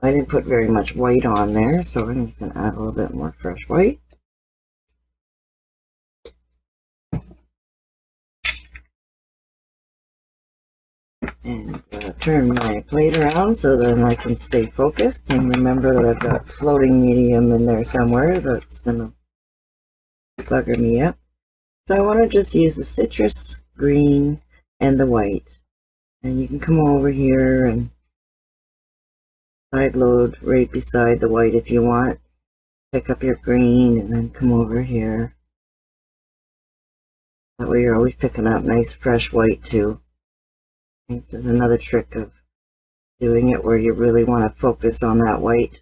I didn't put very much white on there, so I'm just going to add a little bit more fresh white. And turn my plate around so then I can stay focused and remember that I've got floating medium in there somewhere that's going to bugger me up. So I want to just use the citrus green and the white. And you can come over here and side load right beside the white if you want. Pick up your green and then come over here. That way you're always picking up nice fresh white too. This is another trick of doing it where you really want to focus on that white.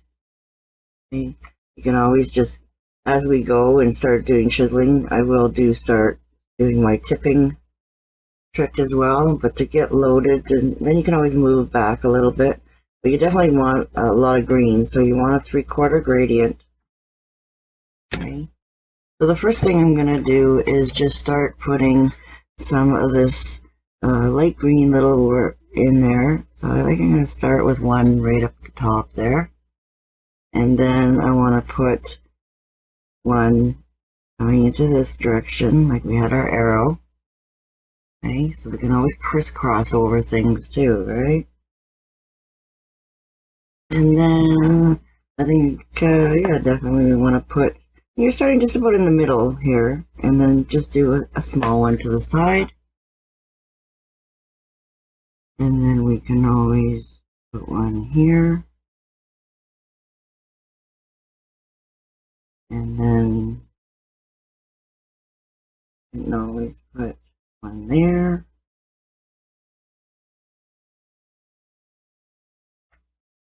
You can always just, as we go and start doing chiseling, I will start doing my tipping trick as well, but to get loaded, and then you can always move back a little bit. But you definitely want a lot of green, so you want a 3/4 gradient. Okay. So the first thing I'm going to do is just start putting some of this light green little in there. So I think I'm going to start with one right up the top there. And then I want to put one coming into this direction, like we had our arrow. Okay, so we can always crisscross over things too, right? And then I think, yeah, definitely we want to put, you're starting just about in the middle here, and then just do a small one to the side. And then we can always put one here. And then you can always put one there.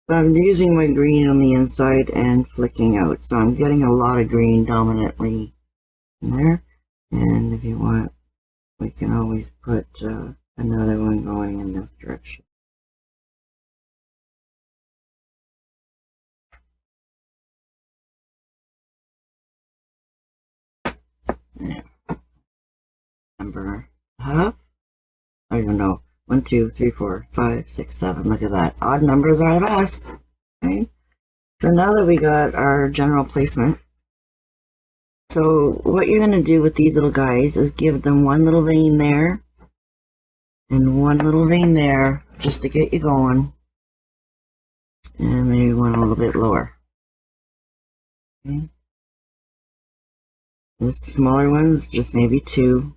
So I'm using my green on the inside and flicking out. So I'm getting a lot of green dominantly in there. And if you want, we can always put another one going in this direction. Yeah. Number half. I don't know. 1, 2, 3, 4, 5, 6, 7. Look at that. Odd numbers are the best. Okay. So now that we got our general placement, so what you're going to do with these little guys is give them one little vein there and one little vein there just to get you going. And maybe one a little bit lower. Okay. The smaller ones, just maybe 2.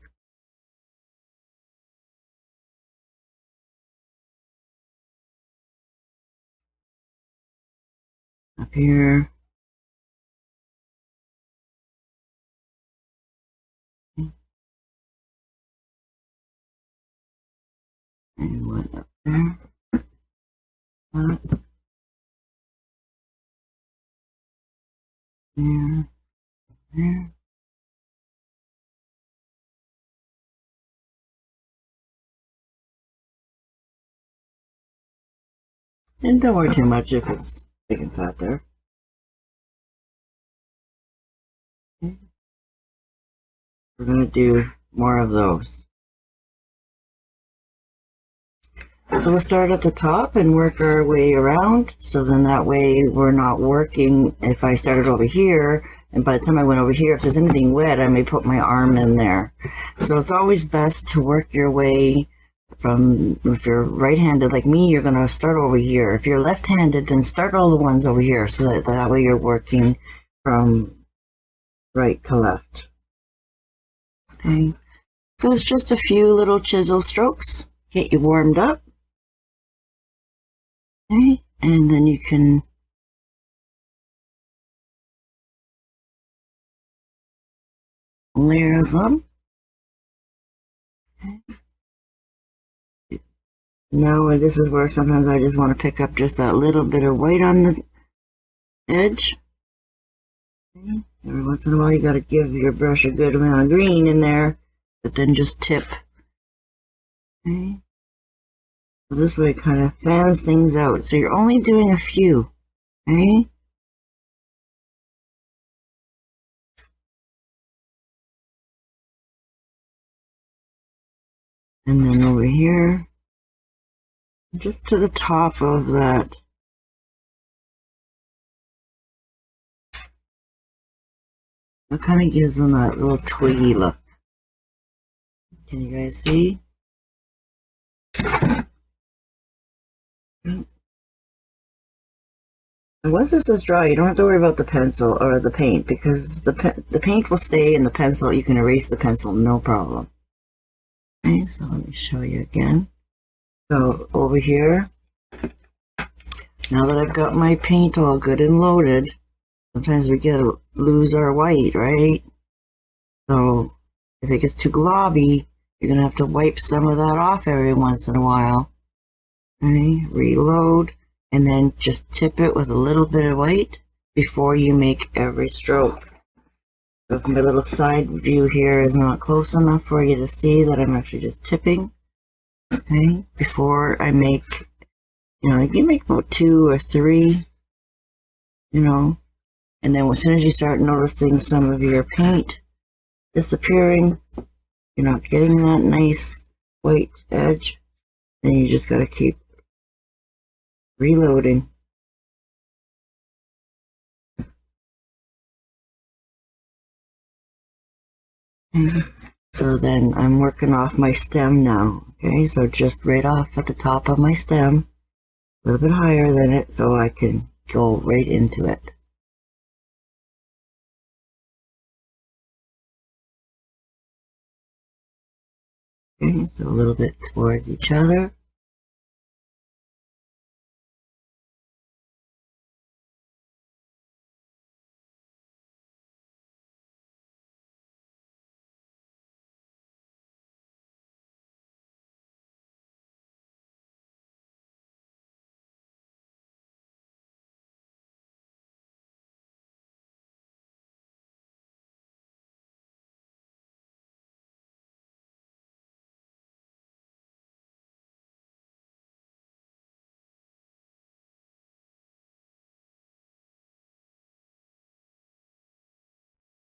Up here. Okay. And one up there. Up. There. There. And don't worry too much if it's big and fat there. Okay. We're going to do more of those. So we'll start at the top and work our way around. So then that way we're not working, if I started over here, and by the time I went over here, if there's anything wet, I may put my arm in there. So it's always best to work your way from, if you're right-handed like me, you're going to start over here. If you're left-handed, then start all the ones over here, so that way you're working from right to left. Okay, so it's just a few little chisel strokes, get you warmed up. Okay, and then you can layer them. Okay. Now this is where sometimes I just want to pick up just that little bit of white on the edge. Okay. Every once in a while you got to give your brush a good amount of green in there, but then just tip. Okay. So this way it kind of fans things out. So you're only doing a few. Okay. And then over here, just to the top of that It kind of gives them that little twiggy look. Can you guys see? And once this is dry, you don't have to worry about the pencil or the paint, because the paint will stay in the pencil. You can erase the pencil, no problem. Okay, so let me show you again. So over here, now that I've got my paint all good and loaded, sometimes we lose our white, right? So if it gets too globby, you're going to have to wipe some of that off every once in a while. Okay, reload, and then just tip it with a little bit of white before you make every stroke. So if my little side view here is not close enough for you to see that I'm actually just tipping, okay, before I make, you can make about 2 or 3, and then as soon as you start noticing some of your paint disappearing, you're not getting that nice white edge, then you just got to keep reloading. Okay. So then I'm working off my stem now. Okay, so just right off at the top of my stem, a little bit higher than it, so I can go right into it. Okay, so a little bit towards each other.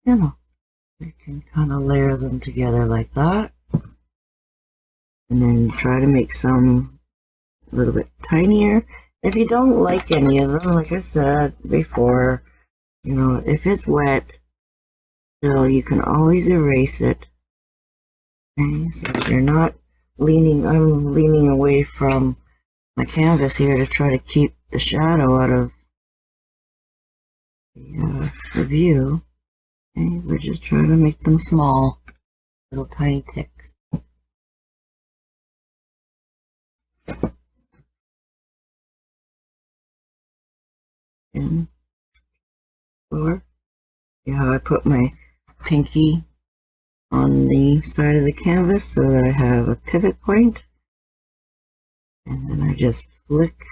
You can kind of layer them together like that. And then try to make some a little bit tinier. If you don't like any of them, like I said before, if it's wet, still you can always erase it. Okay, so if you're not I'm leaning away from my canvas here to try to keep the shadow out of the view. Okay, we're just trying to make them small, little tiny ticks. And see how I put my pinky on the side of the canvas so that I have a pivot point, and then I just flick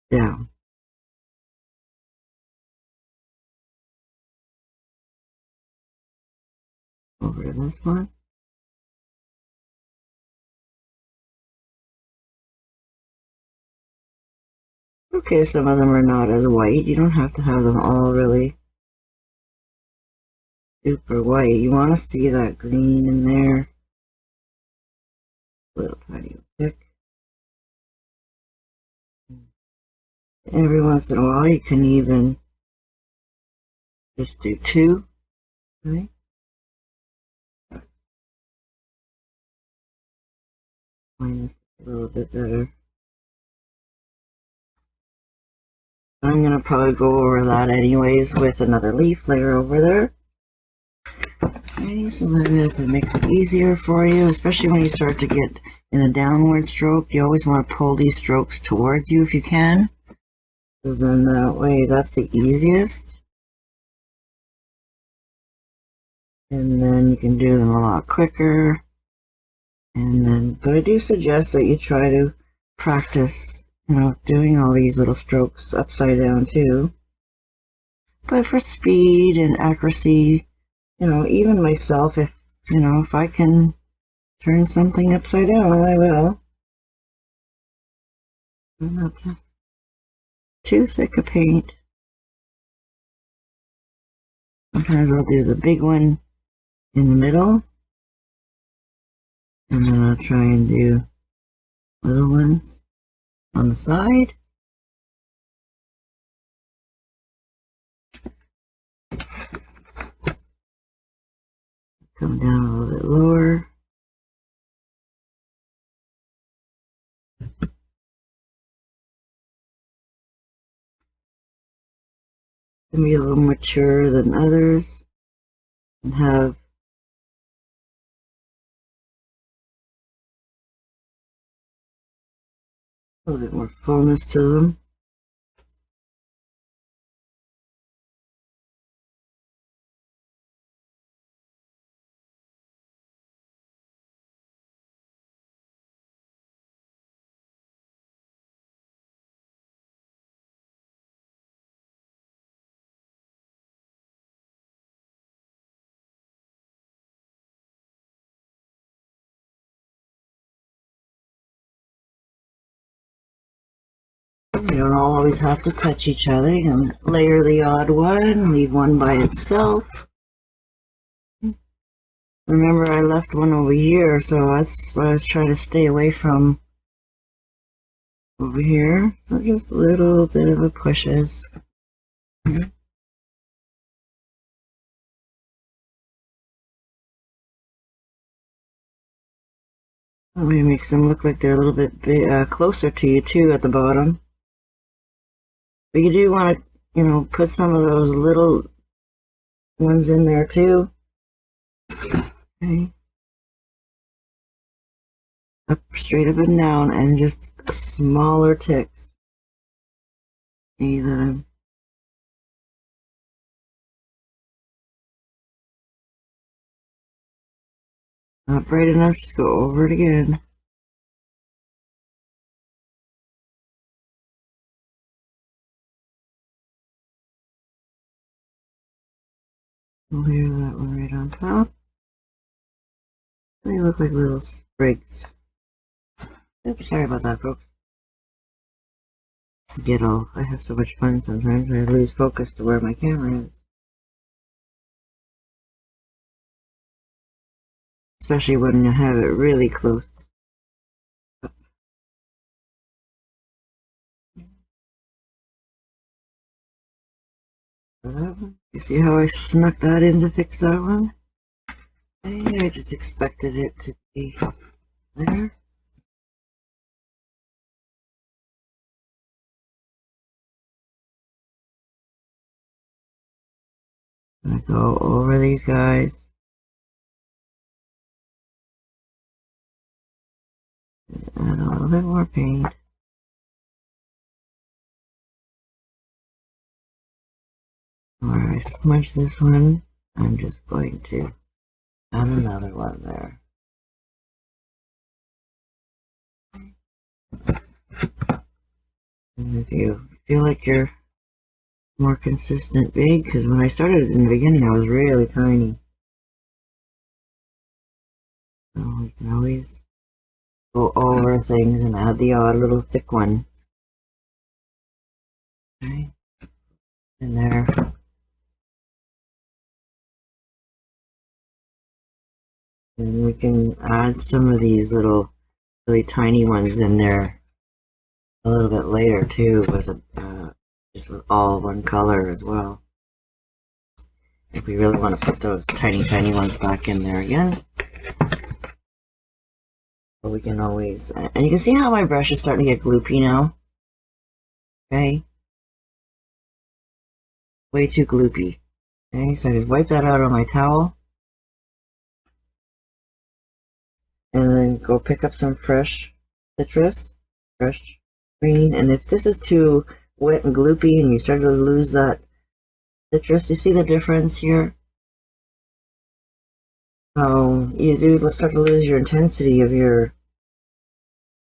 down. Over to this one. Okay, some of them are not as white. You don't have to have them all really super white. You want to see that green in there. Little tiny tick. Every once in a while you can even just do 2. Okay. Find this a little bit better. I'm going to probably go over that anyways with another leaf layer over there. Okay, so that makes it easier for you, especially when you start to get in a downward stroke. You always want to pull these strokes towards you if you can. So then that way, that's the easiest. And then you can do them a lot quicker. But I do suggest that you try to practice, doing all these little strokes upside down too. But for speed and accuracy, even myself, if I can turn something upside down, I will. Not too thick a paint. Sometimes I'll do the big one in the middle, and then I'll try and do little ones on the side. Come down a little bit lower. Can be a little mature than others and have a little bit more fullness to them. You don't always have to touch each other. You can layer the odd one, leave one by itself. Remember, I left one over here, so that's what I was trying to stay away from over here. So just a little bit of a pushes. That way it makes them look like they're a little bit closer to you too at the bottom. But you do want to, you know, put some of those little ones in there too. Okay. Up, straight up and down, and just smaller ticks. See that I'm not bright enough, just go over it again. Layer that one right on top. They look like little sprigs. Oops, sorry about that, folks. I have so much fun sometimes I lose focus to where my camera is. Especially when you have it really close. You see how I snuck that in to fix that one? I just expected it to be there. I'm gonna go over these guys. Add a little bit more paint. Where I smudge this one, I'm just going to add another one there. And if you feel like you're more consistent big, because when I started in the beginning I was really tiny. So you can always go over things and add the odd little thick one. Okay. In there. And we can add some of these little really tiny ones in there a little bit later too, with just with all one color as well. If we really want to put those tiny ones back in there again. But we can always, and you can see how my brush is starting to get gloopy now. Okay. Way too gloopy. Okay, so I just wipe that out on my towel. And then go pick up some fresh citrus, fresh green. And if this is too wet and gloopy and you start to lose that citrus, you see the difference here? So you do start to lose your intensity of your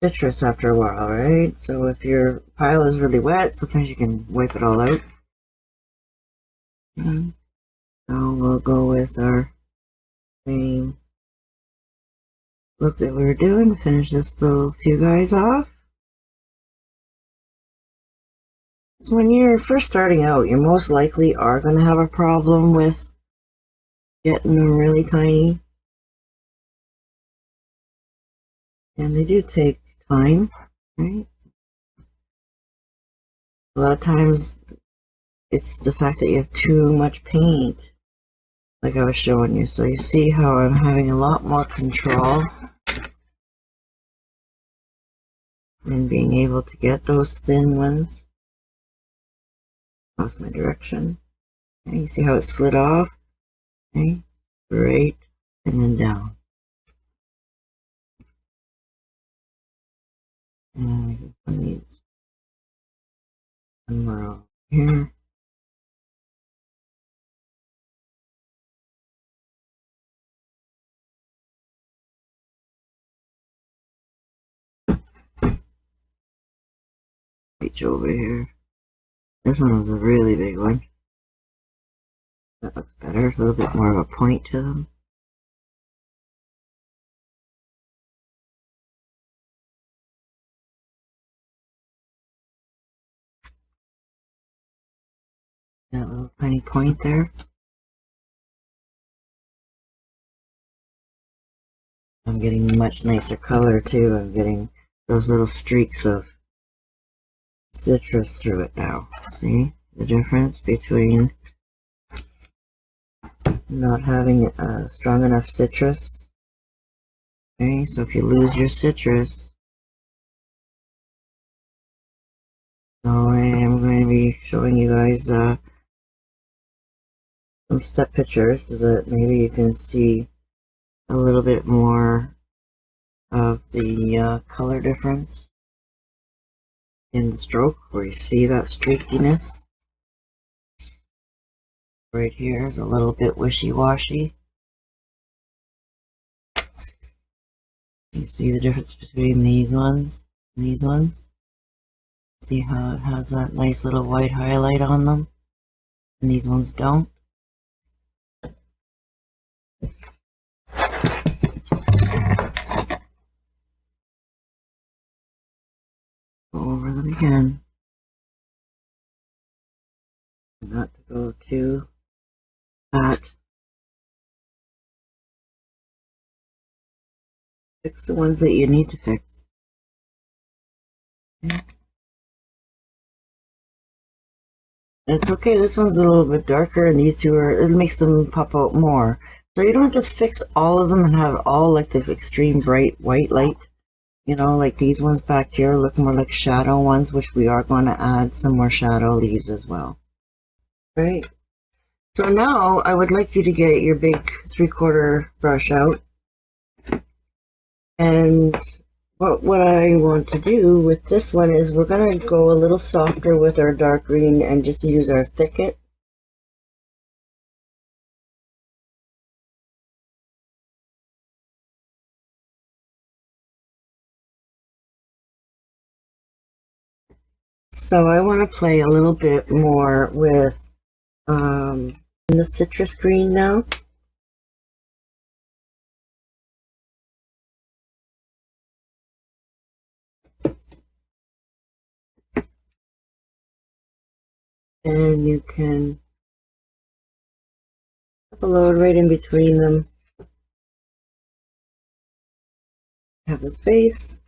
citrus after a while, right? So if your pile is really wet, sometimes you can wipe it all out. Okay. So we'll go with our same look that we were doing to finish this little few guys off. So when you're first starting out, you most likely are going to have a problem with getting them really tiny. And they do take time, right? A lot of times it's the fact that you have too much paint like I was showing you. So you see how I'm having a lot more control and being able to get those thin ones. Lost my direction. Okay, you see how it slid off? Okay, straight and then down. And I need one more over here. Reach over here. This one was a really big one. That looks better. A little bit more of a point to them. That little tiny point there. I'm getting much nicer color too. I'm getting those little streaks of citrus through it now. See the difference between not having a strong enough citrus? Okay, so if you lose your citrus, so I am going to be showing you guys some step pictures so that maybe you can see a little bit more of the color difference in the stroke, where you see that streakiness. Right here is a little bit wishy-washy. You see the difference between these ones and these ones? See how it has that nice little white highlight on them, and these ones don't? Go over them again. Not to go too hot. Fix the ones that you need to fix. Okay. It's okay, this one's a little bit darker and these two are, it makes them pop out more. So you don't have to fix all of them and have all like the extreme bright white light. You know, like these ones back here look more like shadow ones, which we are going to add some more shadow leaves as well. Right. So now I would like you to get your big 3/4 brush out. And what I want to do with this one is we're going to go a little softer with our dark green and just use our thicket. So I want to play a little bit more with the citrus green now. And you can put a load right in between them. Have the space.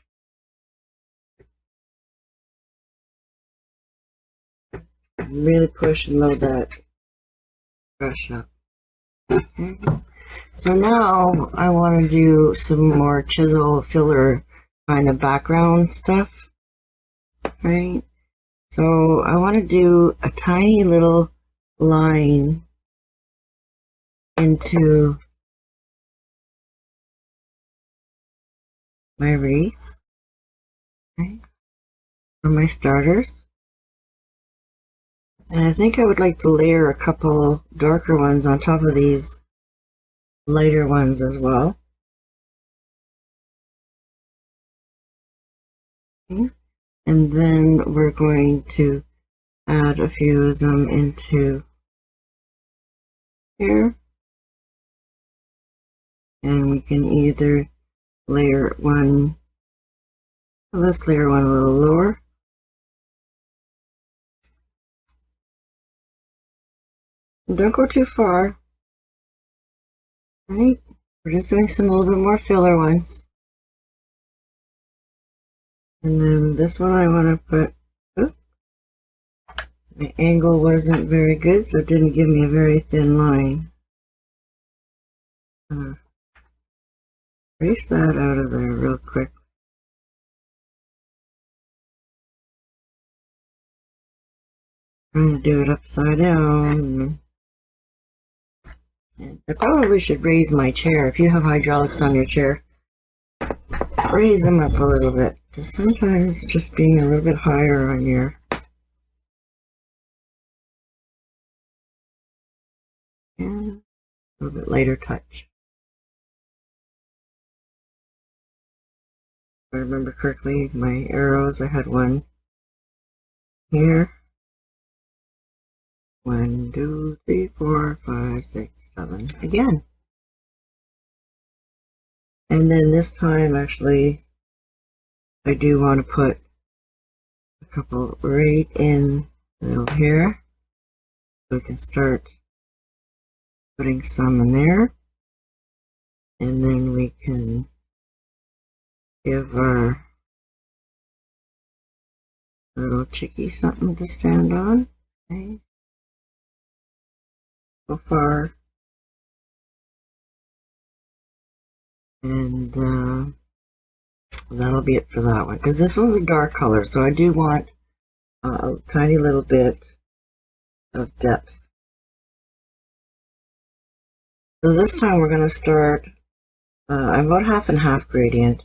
Really push and load that brush up. Okay. So now I want to do some more chisel filler kind of background stuff, right? So I want to do a tiny little line into my wreath, okay, for my starters. And I think I would like to layer a couple darker ones on top of these lighter ones as well. Okay. And then we're going to add a few of them into here. And we can either layer one, let's layer one a little lower. Don't go too far. Right? We're just doing some a little bit more filler ones. And then this one I want to put, oops, my angle wasn't very good, so it didn't give me a very thin line. Erase that out of there real quick. Trying to do it upside down. I probably should raise my chair. If you have hydraulics on your chair, raise them up a little bit. Just sometimes just being a little bit higher on your and a little bit lighter touch. If I remember correctly, my arrows, I had one here. 1, 2, 3, 4, 5, 6, 7 again. And then this time, actually, I do want to put a couple right in the middle here. So we can start putting some in there. And then we can give our little chickie something to stand on. Okay. So far. And that'll be it for that one. Because this one's a dark color, so I do want a tiny little bit of depth. So this time we're going to start, I'm about half and half gradient.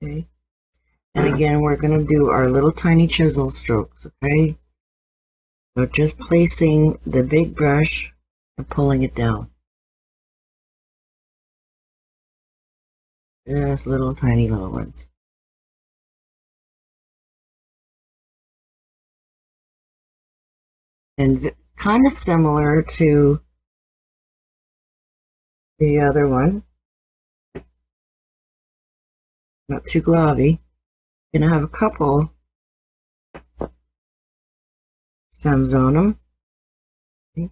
Okay. And again, we're going to do our little tiny chisel strokes, okay? So just placing the big brush and pulling it down. Just little tiny little ones. And kind of similar to the other one. Not too globby. Gonna have a couple stems on them, okay,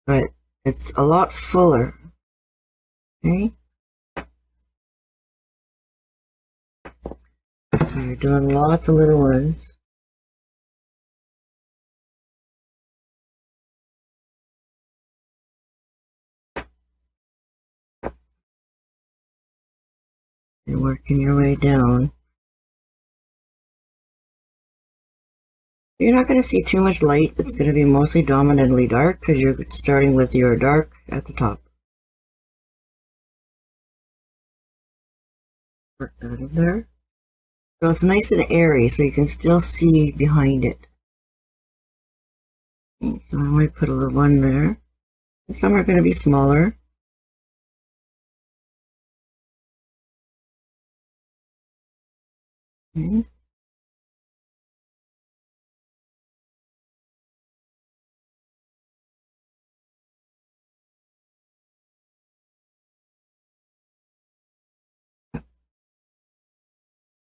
but it's a lot fuller. Okay, so you're doing lots of little ones. And working your way down. You're not going to see too much light. It's going to be mostly dominantly dark because you're starting with your dark at the top. Work that in there. So it's nice and airy so you can still see behind it. Okay, so I might put a little one there. Some are going to be smaller. Okay.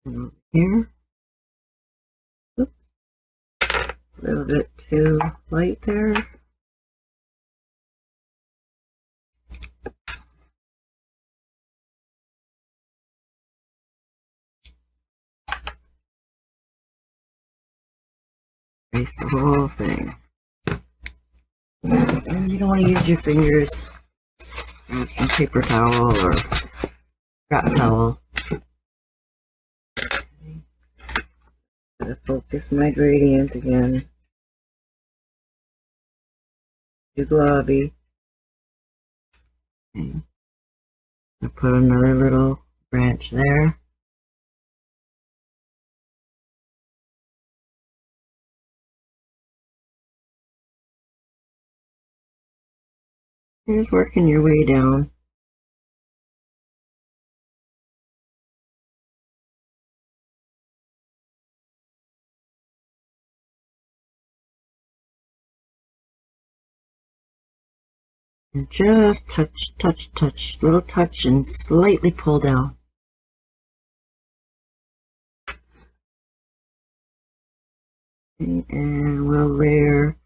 And over here. Oops. A little bit too light there. Trace the whole thing. And you don't want to use your fingers. Grab some paper towel or scrap towel. Gotta focus my gradient again. Too globby. Okay. I'll put another little branch there. You're just working your way down. And just touch, touch, touch, little touch and slightly pull down. Okay, and we'll layer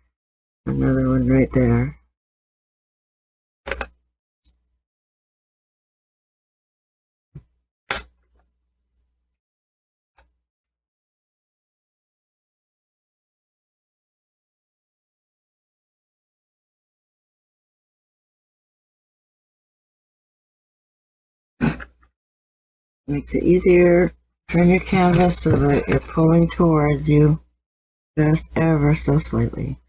another one right there. Makes it easier. Turn your canvas so that you're pulling towards you just ever so slightly.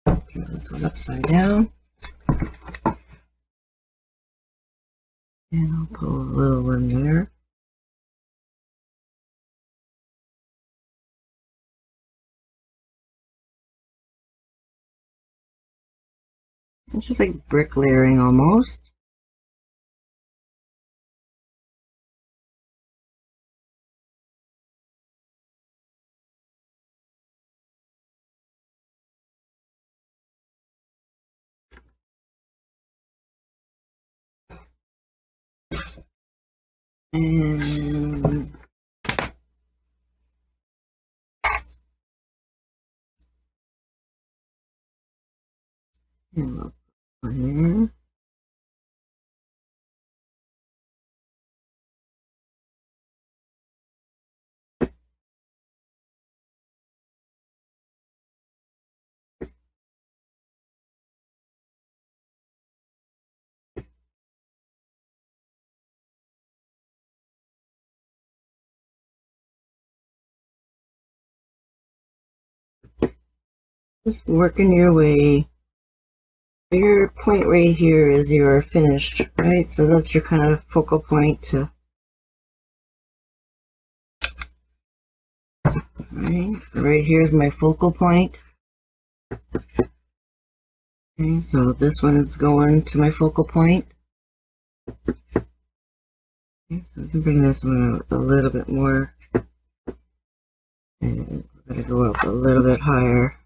Turn this one upside down. And I'll pull a little one there. It's just like brick layering almost. And we'll put one there. Just working your way. Your point right here is your finished, right? So that's your kind of focal point to. Right, so right here is my focal point. Okay, so this one is going to my focal point. Okay, so I can bring this one out a little bit more. And we're going to go up a little bit higher.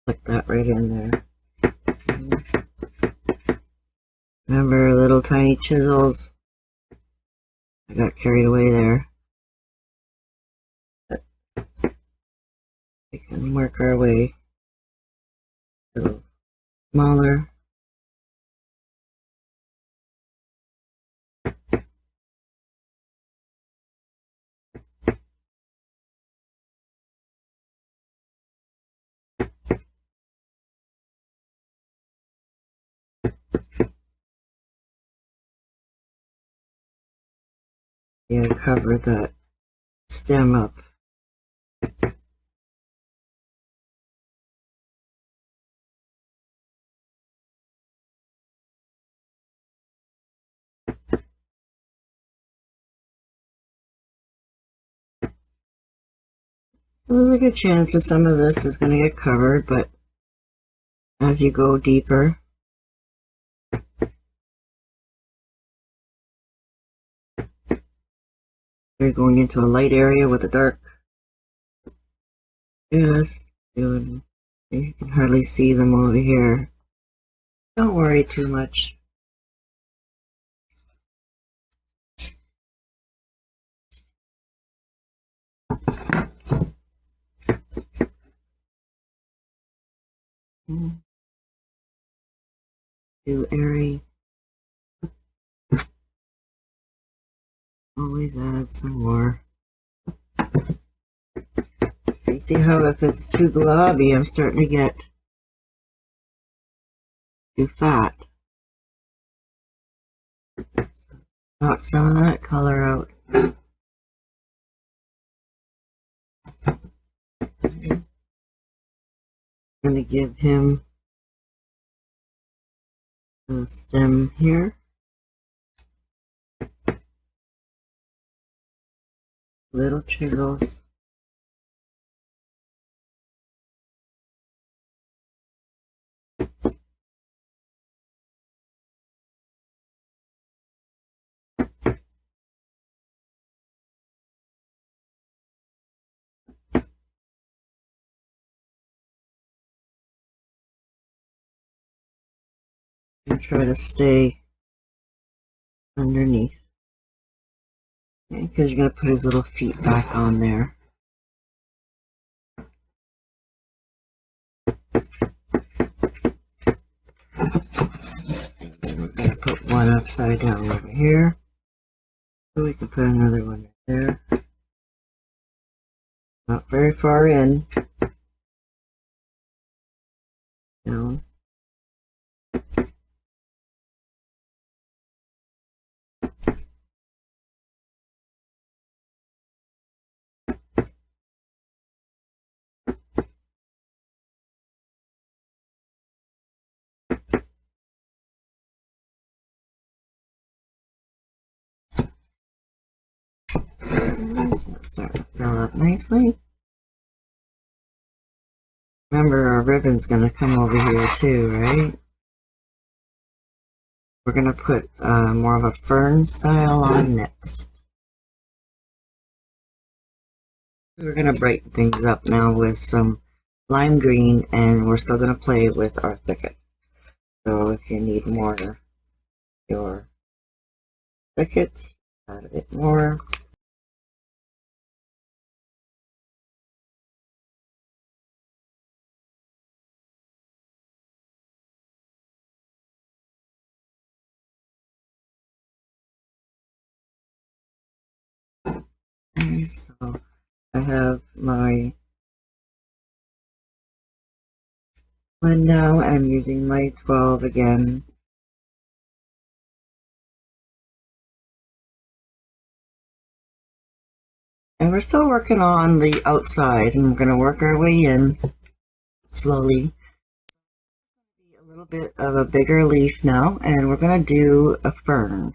Like that right in there. Remember, little tiny chisels. I got carried away there. But we can work our way a little smaller. Yeah, cover that stem up. There's a good chance that some of this is going to get covered, but as you go deeper, you're going into a light area with a dark. Yes, you can hardly see them over here. Don't worry too much. Too airy. Always add some more. You see how if it's too globby, I'm starting to get too fat. Knock some of that color out. I'm going to give him a stem here. Little chisels. And try to stay underneath. Okay, because you're going to put his little feet back on there. I'm going to put one one upside down over here. So we can put another one there. Not very far in. Down. So start to fill up nicely. Remember, our ribbon's going to come over here too, right? We're going to put more of a fern style on next. We're going to brighten things up now with some lime green, and we're still going to play with our thicket. So if you need more of your thicket, add a bit more. Okay, so I have my blend now. I'm using my 12 again. And we're still working on the outside, and we're going to work our way in slowly. A little bit of a bigger leaf now, and we're going to do a fern.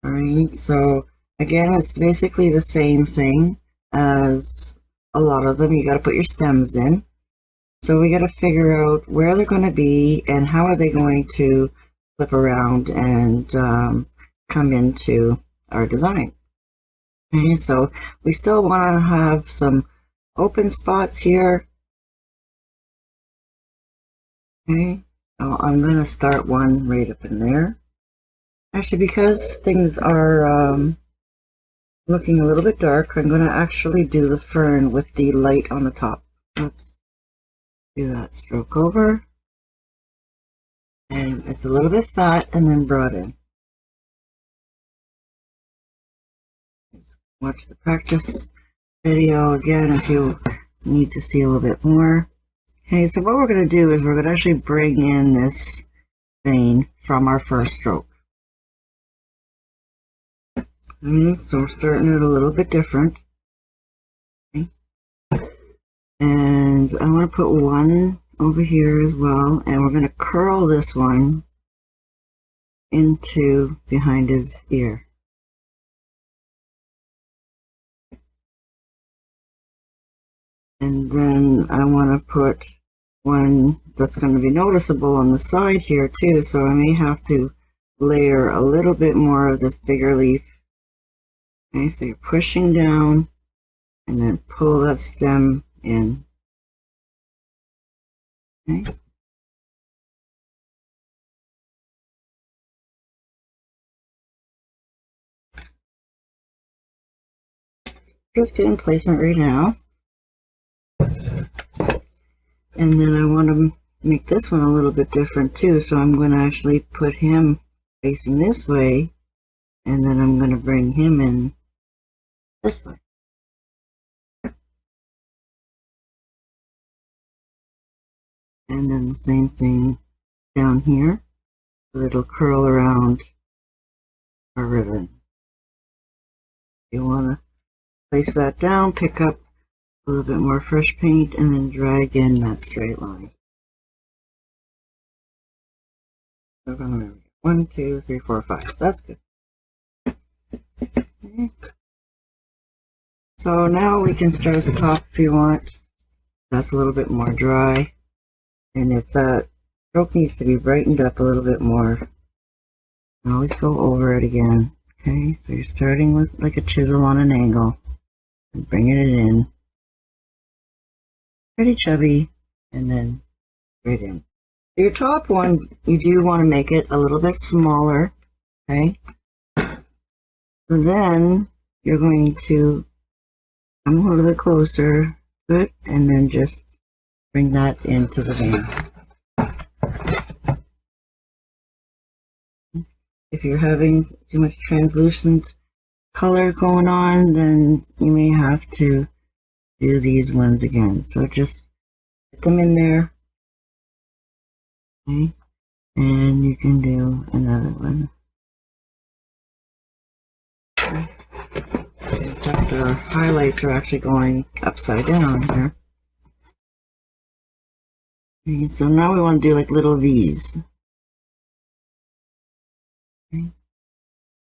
Alright, so again, it's basically the same thing as a lot of them. You got to put your stems in. So we got to figure out where they're going to be and how are they going to flip around and come into our design. Okay, so we still want to have some open spots here. Okay, so I'm going to start one right up in there. Actually, because things are looking a little bit dark, I'm going to actually do the fern with the light on the top. Let's do that. Stroke over. And it's a little bit fat and then brought in. Watch the practice video again if you need to see a little bit more. Okay, so what we're going to do is we're going to actually bring in this vein from our first stroke. Okay, so we're starting it a little bit different. Okay. And I want to put one over here as well, and we're going to curl this one into behind his ear. And then I want to put one that's going to be noticeable on the side here too, so I may have to layer a little bit more of this bigger leaf. Okay, so you're pushing down and then pull that stem in. Okay. Just getting placement right now. And then I want to make this one a little bit different too, so I'm going to actually put him facing this way, and then I'm going to bring him in this way. And then the same thing down here, so it'll curl around our ribbon. You want to place that down, pick up a little bit more fresh paint, and then drag in that straight line. So 1, 2, 3, 4, 5. That's good. Okay. So now we can start at the top if you want. That's a little bit more dry. And if that stroke needs to be brightened up a little bit more, you can always go over it again. Okay, so you're starting with like a chisel on an angle and bringing it in. Pretty chubby, and then right in. Your top one, you do want to make it a little bit smaller, okay? Then you're going to come a little bit closer to it, and then just bring that into the vein. if you're having too much translucent color going on, then you may have to do these ones again. So just put them in there. Okay. And you can do another one. Okay. In fact, the highlights are actually going upside down here. Okay, so now we want to do like little V's. Okay.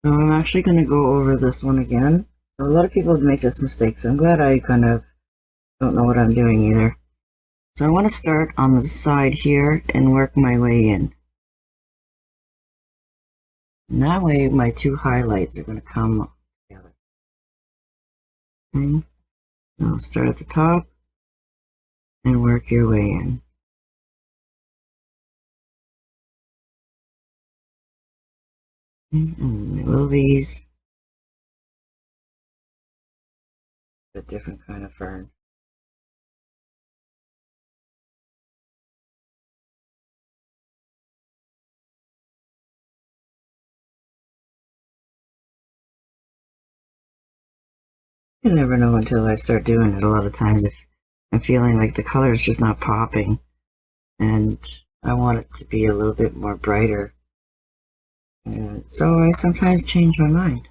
So I'm actually going to go over this one again. So a lot of people make this mistake, so I'm glad I kind of don't know what I'm doing either. So I want to start on the side here and work my way in. And that way my two highlights are going to come together. Okay. Now start at the top and work your way in. Okay. And little V's. A different kind of fern. You never know until I start doing it. A lot of times if I'm feeling like the color is just not popping and I want it to be a little bit more brighter. And so I sometimes change my mind.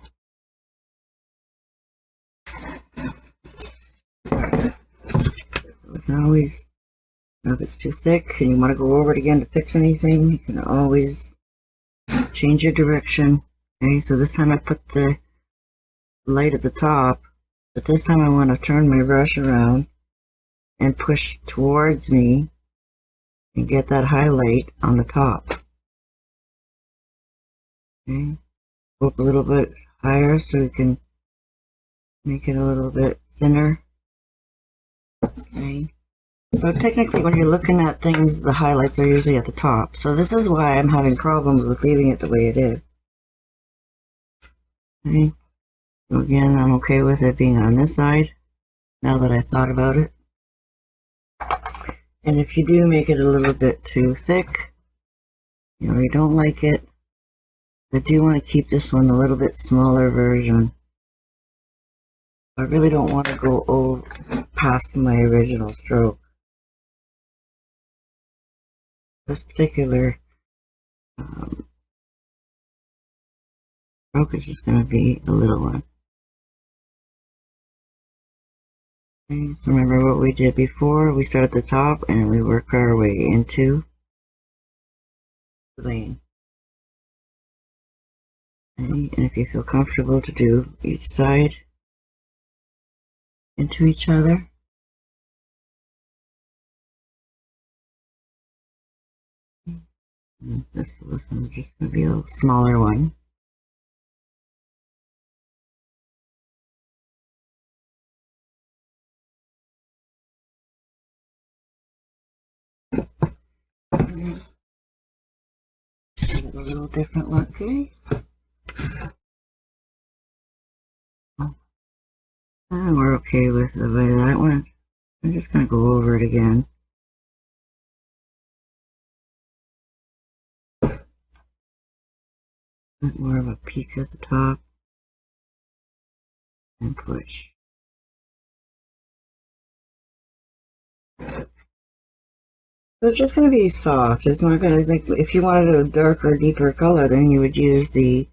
So we can always, if it's too thick and you want to go over it again to fix anything, you can always change your direction. Okay, so this time I put the light at the top, but this time I want to turn my brush around and push towards me and get that highlight on the top. Okay, go up a little bit higher so we can make it a little bit thinner. Okay, so technically when you're looking at things, the highlights are usually at the top. So this is why I'm having problems with leaving it the way it is. Okay, so again, I'm okay with it being on this side now that I thought about it. And if you do make it a little bit too thick, you don't like it, I do want to keep this one a little bit smaller version. I really don't want to go past my original stroke. This particular stroke is just going to be a little one. Okay, so remember what we did before? We start at the top and we work our way into the lane. Okay, and if you feel comfortable to do each side into each other. And this one's just going to be a little smaller one. A little different look, okay? And we're okay with the way that went. I'm just going to go over it again. Bit more of a peak at the top. And push. So it's just going to be soft. It's not going to, like, if you wanted a darker, deeper color, then you would use the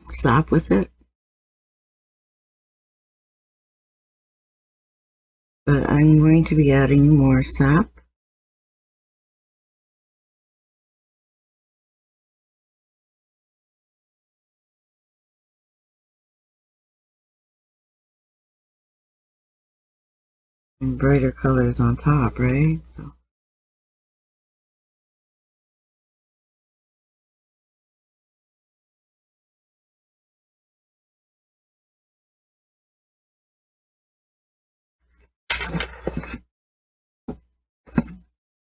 sap with it. But I'm going to be adding more sap. And brighter colors on top, right? So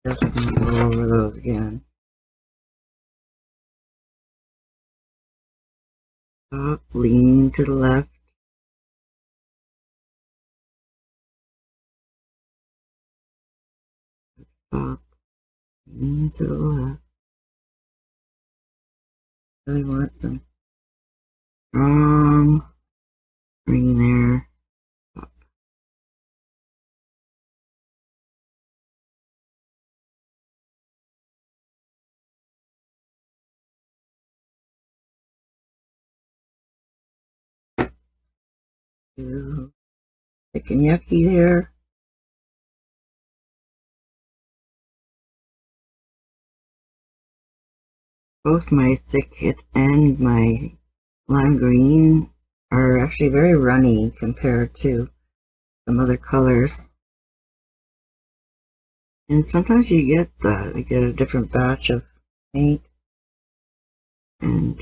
just going to go over those again. Top, lean to the left. Top, lean to the left. Really want some strong green there. Thick and yucky there. Both my thicket and my lime green are actually very runny compared to some other colors. And sometimes you get that. You get a different batch of paint. And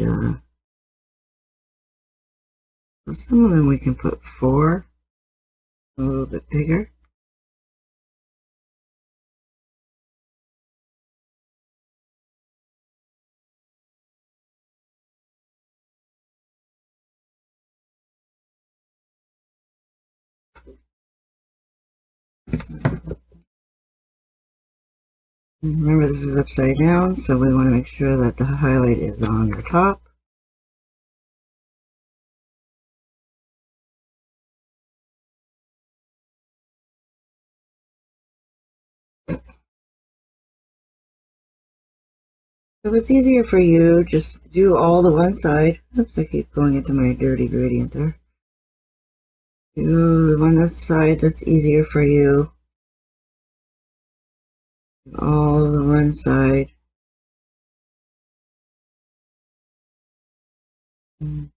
for some of them we can put 4, a little bit bigger. Remember, this is upside down, so we want to make sure that the highlight is on the top. If it's easier for you, just do all the one side. Oops, I keep going into my dirty gradient there. Do the one side that's easier for you. All the one side. Right.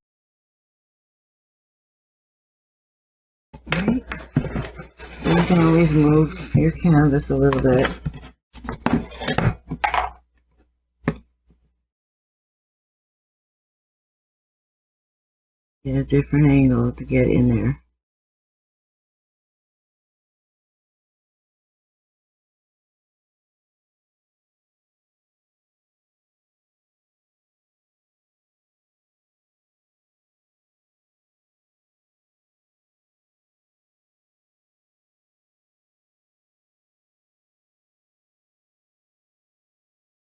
You can always move your canvas a little bit. Get a different angle to get in there.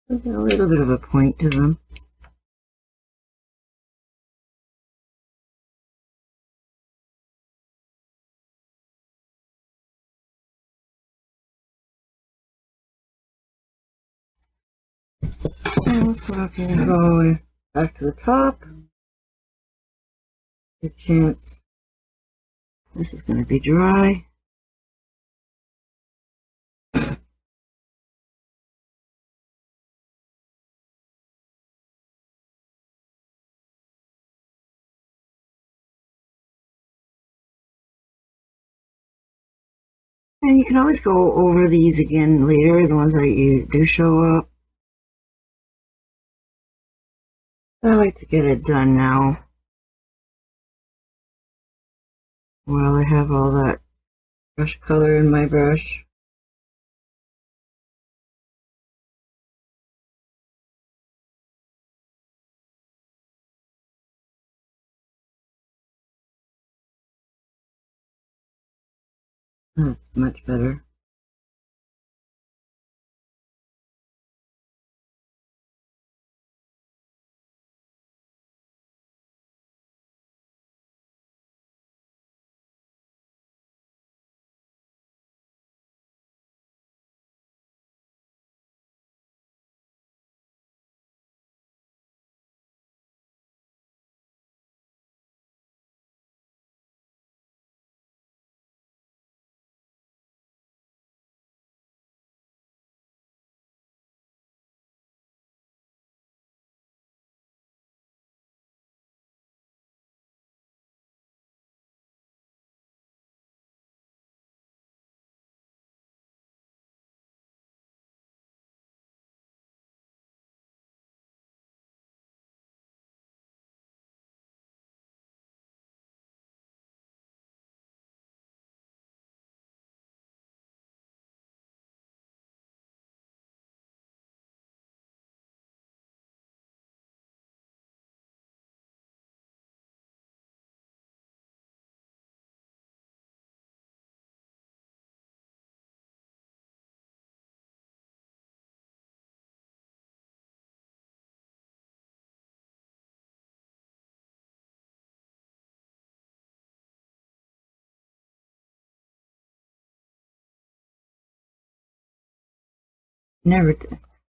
A little bit of a point to them. And so I'm going to go back to the top. Good chance this is going to be dry. And you can always go over these again later, the ones that you do show up. I like to get it done now while I have all that brush color in my brush. That's much better. Never,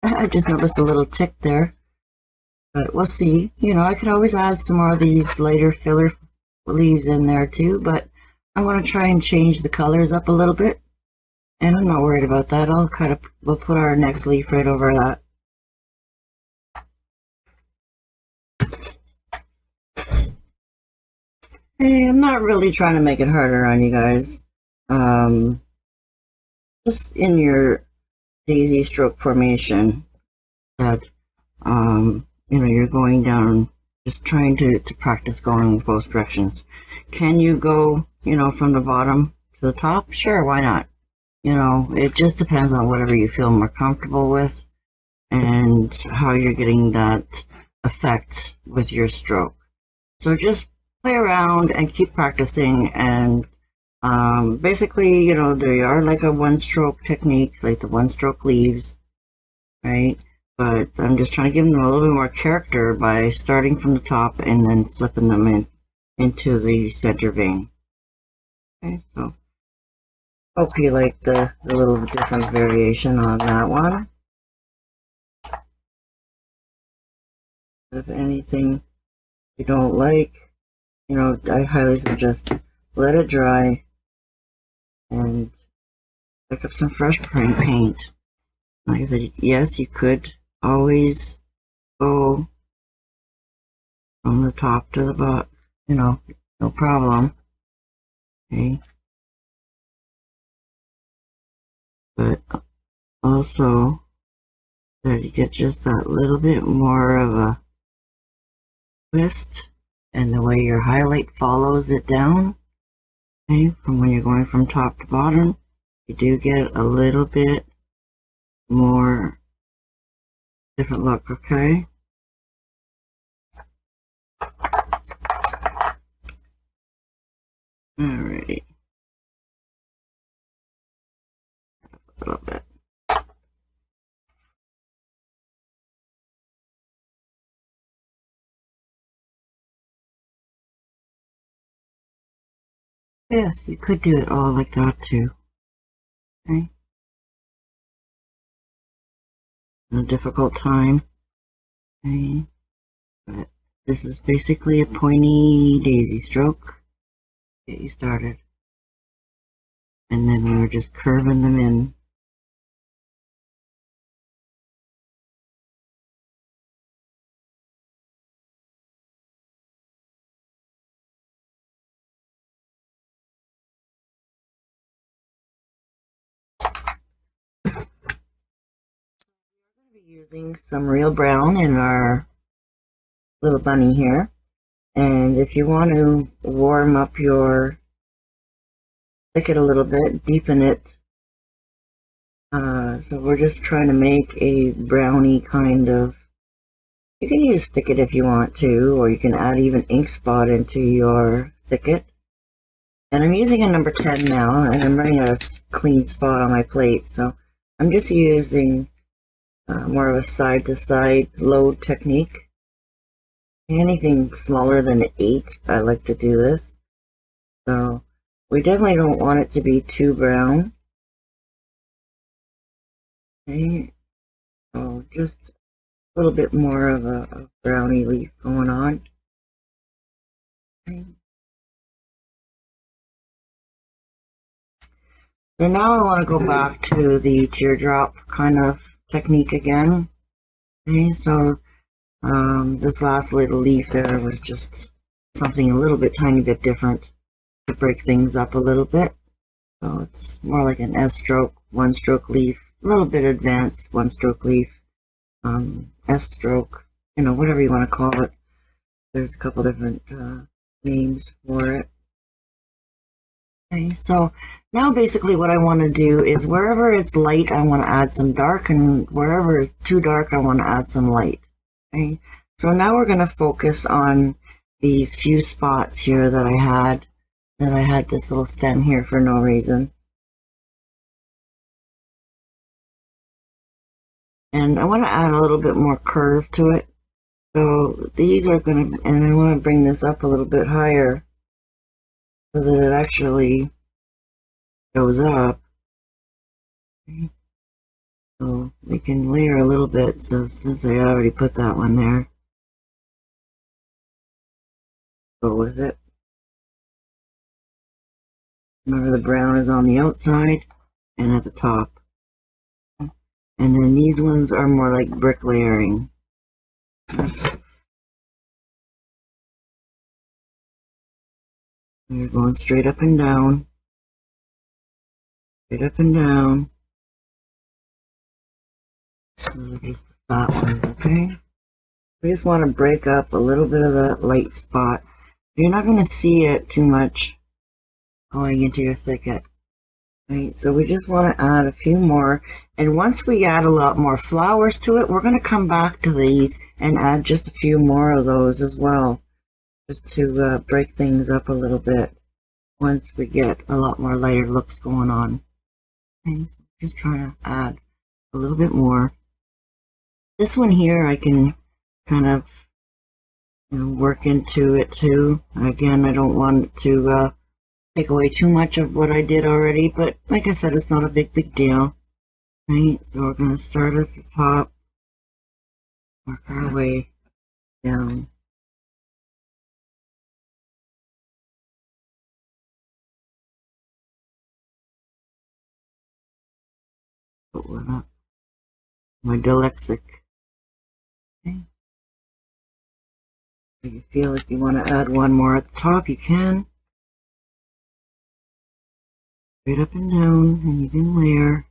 I just noticed a little tick there, but we'll see. You know, I could always add some more of these lighter filler leaves in there too, but I want to try and change the colors up a little bit, and I'm not worried about that. We'll put our next leaf right over that. Hey, I'm not really trying to make it harder on you guys. Just in your daisy stroke formation that, you know, you're going down, just trying to practice going in both directions. Can you go, you know, from the bottom to the top? Sure, why not? You know, it just depends on whatever you feel more comfortable with and how you're getting that effect with your stroke. So just play around and keep practicing, and basically, you know, they are like a one-stroke technique, like the one-stroke leaves, right? But I'm just trying to give them a little bit more character by starting from the top and then flipping them into the center vein. Okay, so hope you like the little different variation on that one. If anything you don't like, you know, I highly suggest let it dry and pick up some fresh paint. Like I said, yes, you could always go from the top to the bottom, you know, no problem. Okay. But also that you get just that little bit more of a twist, and the way your highlight follows it down, okay, from when you're going from top to bottom, you do get a little bit more different look, okay? Alrighty. A little bit. Yes, you could do it all like that too. Okay. A difficult time. Okay. But this is basically a pointy daisy stroke. Get you started. And then we were just curving them in. Using some real brown in our little bunny here, and if you want to warm up your thicket a little bit, deepen it, so we're just trying to make a browny kind of, you can use thicket if you want to, or you can add even ink spot into your thicket. And I'm using a number 10 now, and I'm running a clean spot on my plate, so I'm just using more of a side-to-side load technique. Anything smaller than 8, I like to do this. So we definitely don't want it to be too brown. Okay, so just a little bit more of a browny leaf going on. Okay. So now I want to go back to the teardrop kind of technique again. Okay, so this last little leaf there was just something a little bit tiny bit different to break things up a little bit. So it's more like an S-stroke, one-stroke leaf, a little bit advanced one-stroke leaf, S-stroke, you know, whatever you want to call it. There's a couple different names for it. Okay, so now basically what I want to do is wherever it's light, I want to add some dark, and wherever it's too dark, I want to add some light. Okay, so now we're going to focus on these few spots here that I had this little stem here for no reason. And I want to add a little bit more curve to it. So these are going to, and I want to bring this up a little bit higher so that it actually goes up. Okay. So we can layer a little bit. So since I already put that one there, go with it. Remember, the brown is on the outside and at the top. And then these ones are more like brick layering. You're going straight up and down. Straight up and down. So just the flat ones, okay? We just want to break up a little bit of the light spot. You're not going to see it too much going into your thicket. Right, so we just want to add a few more, and once we add a lot more flowers to it, we're going to come back to these and add just a few more of those as well, just to break things up a little bit once we get a lot more lighter looks going on. Okay, so just trying to add a little bit more. This one here I can kind of work into it too. Again, I don't want it to take away too much of what I did already, but like I said, it's not a big deal. Right, so we're going to start at the top, work our way down. Put one up. My dyslexic. Okay. If you feel like you want to add one more at the top, you can. Straight up and down, and you can layer.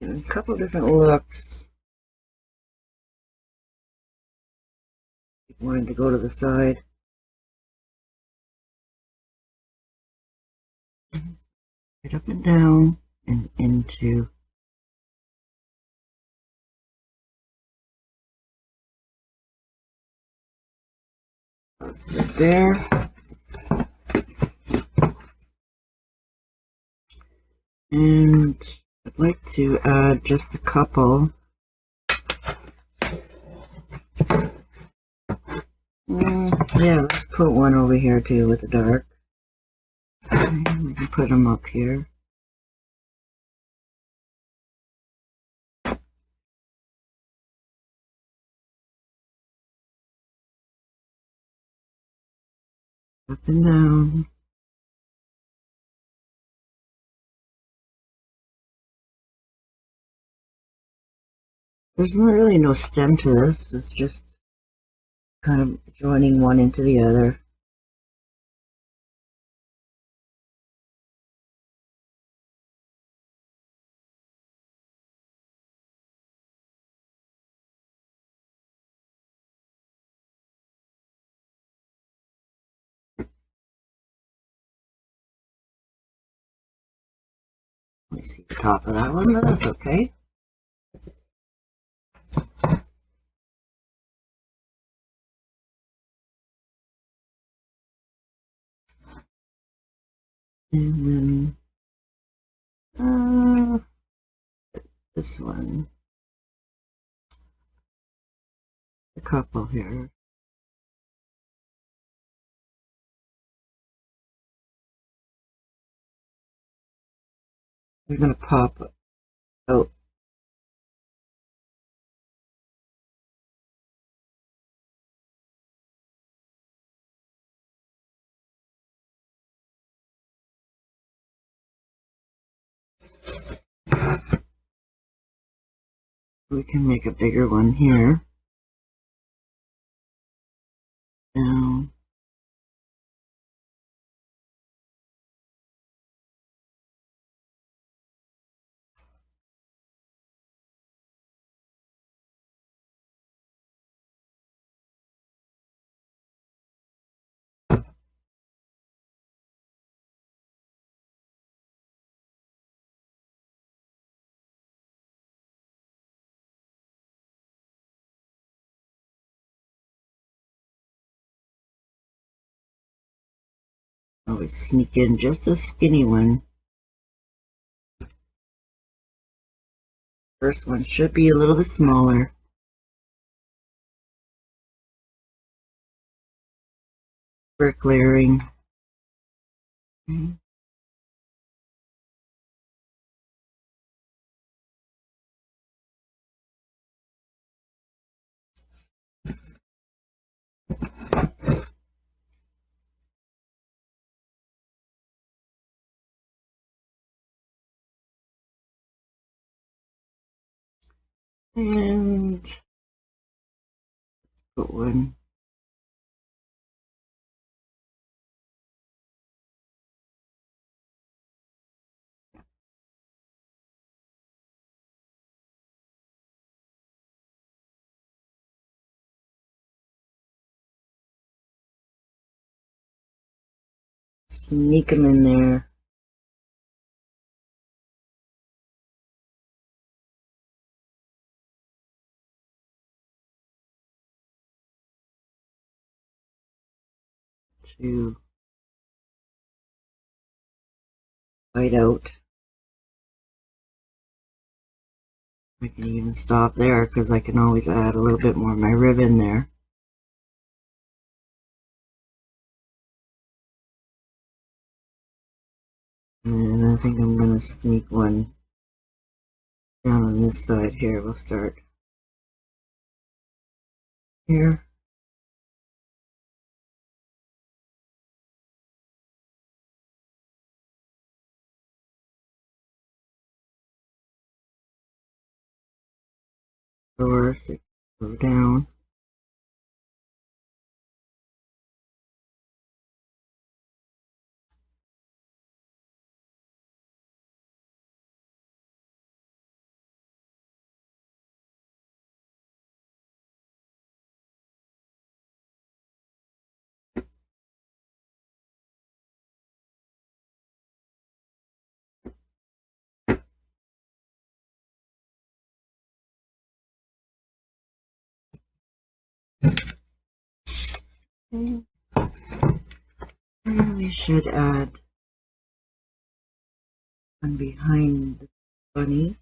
And a couple different looks. If you wanted to go to the side. Straight up and down, and into. That's right there. And I'd like to add just a couple. Yeah, let's put one over here too with the dark. And we can put them up here. Up and down. There's really no stem to this. It's just kind of joining one into the other. Let me see the top of that one, but that's okay. And then this one, a couple here. We're going to pop out. We can make a bigger one here. Down. Always sneak in just a skinny one. First one should be a little bit smaller. Brick layering. Okay. And let's put one. Sneak them in there. To white out. I can even stop there because I can always add a little bit more of my ribbon there. And I think I'm going to sneak one down on this side here. We'll start here. Doors, go down. And we should add one behind the bunny.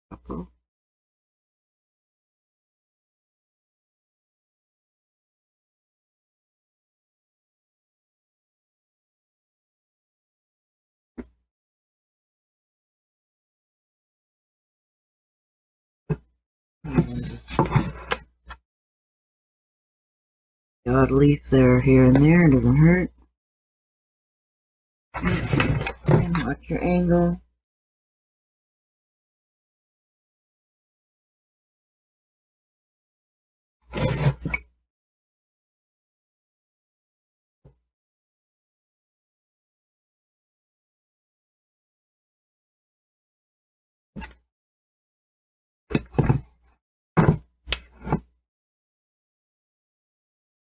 Couple. The odd leaf there, here and there, doesn't hurt. And watch your angle.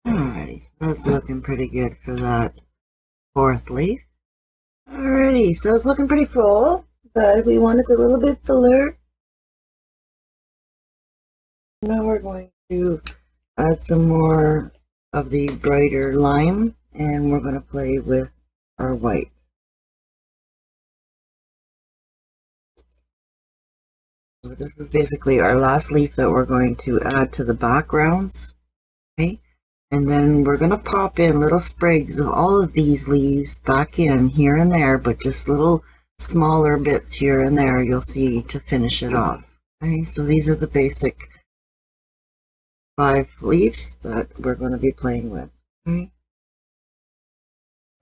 Alrighty, so that's looking pretty good for that fourth leaf. Alrighty, so it's looking pretty full, but we want it a little bit fuller. Now we're going to add some more of the brighter lime, and we're going to play with our white. So this is basically our last leaf that we're going to add to the backgrounds. Okay, and then we're going to pop in little sprigs of all of these leaves back in here and there, but just little smaller bits here and there you'll see to finish it off. Okay, so these are the basic 5 leaves that we're going to be playing with. Okay,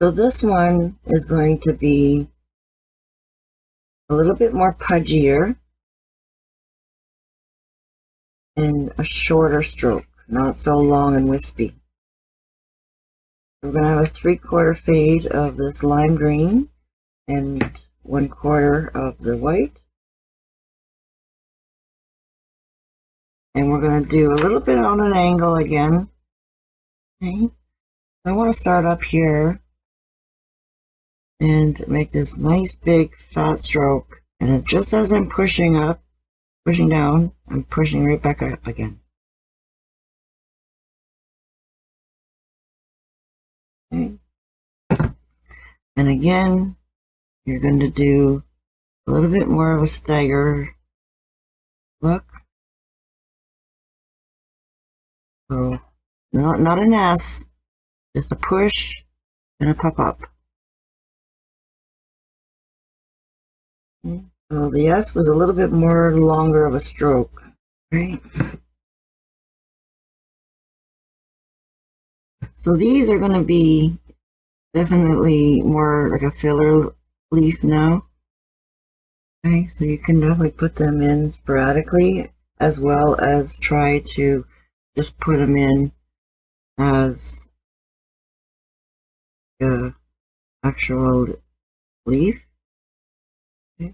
so this one is going to be a little bit more pudgier and a shorter stroke, not so long and wispy. We're going to have a 3/4 fade of this lime green and 1/4 of the white. And we're going to do a little bit on an angle again. Okay, I want to start up here and make this nice big fat stroke, and just as I'm pushing down, I'm pushing right back up again. Okay. And again, you're going to do a little bit more of a stagger look. So not an S, just a push and a pop up. So the S was a little bit more longer of a stroke, right? So these are going to be definitely more like a filler leaf now. Okay, so you can definitely put them in sporadically, as well as try to just put them in as a actual leaf. Okay.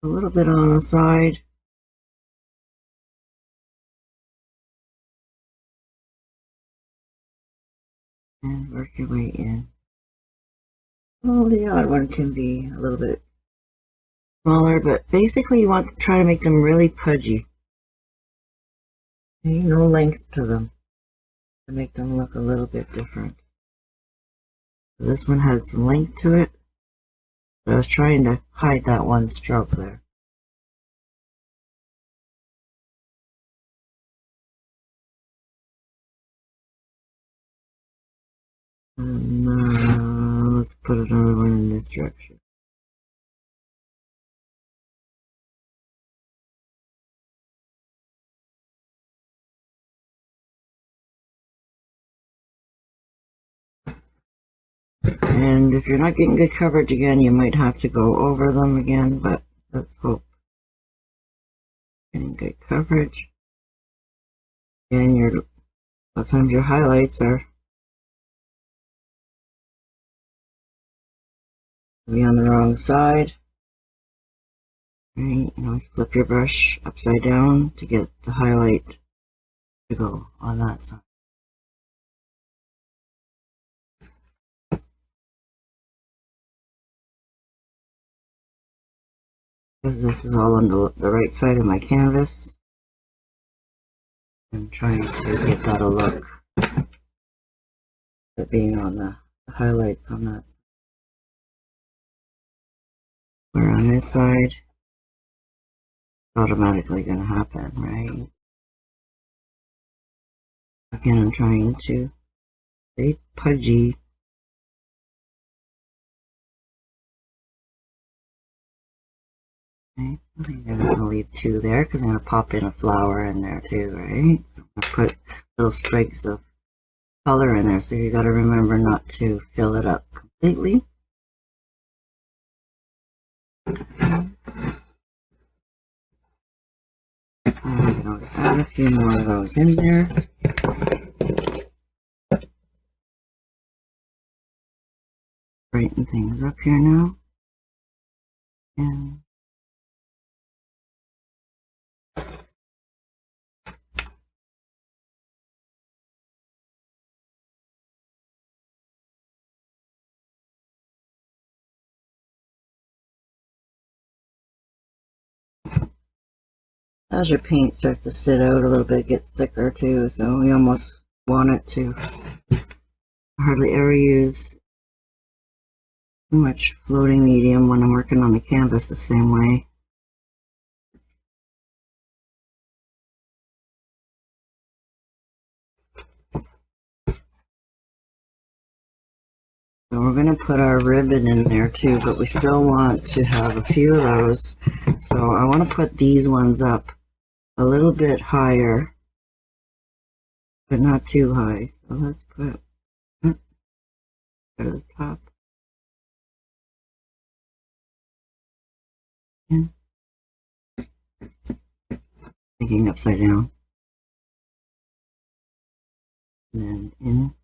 A little bit on the side. And work your way in. Oh, the odd one can be a little bit smaller, but basically you want to try to make them really pudgy. Okay, no length to them to make them look a little bit different. So this one had some length to it, but I was trying to hide that one stroke there. And let's put another one in this direction. And if you're not getting good coverage again, you might have to go over them again, but let's hope. Getting good coverage. And sometimes your highlights are be on the wrong side. Right, flip your brush upside down to get the highlight to go on that side. Because this is all on the right side of my canvas, I'm trying to get that a look, but being on the highlights on that side. Where on this side, it's automatically going to happen, right? Again, I'm trying to stay pudgy. Okay, I think I'm just going to leave two there because I'm going to pop in a flower in there too, right? So I'm going to put little sprigs of color in there, so you got to remember not to fill it up completely. I'm going to add a few more of those in there. Brighten things up here now. And as your paint starts to sit out a little bit, it gets thicker too, so you almost want it to hardly ever use too much floating medium when I'm working on the canvas the same way. So we're going to put our ribbon in there too, but we still want to have a few of those. So I want to put these ones up a little bit higher, but not too high. So let's put go to the top. In. Thinking upside down. And then in.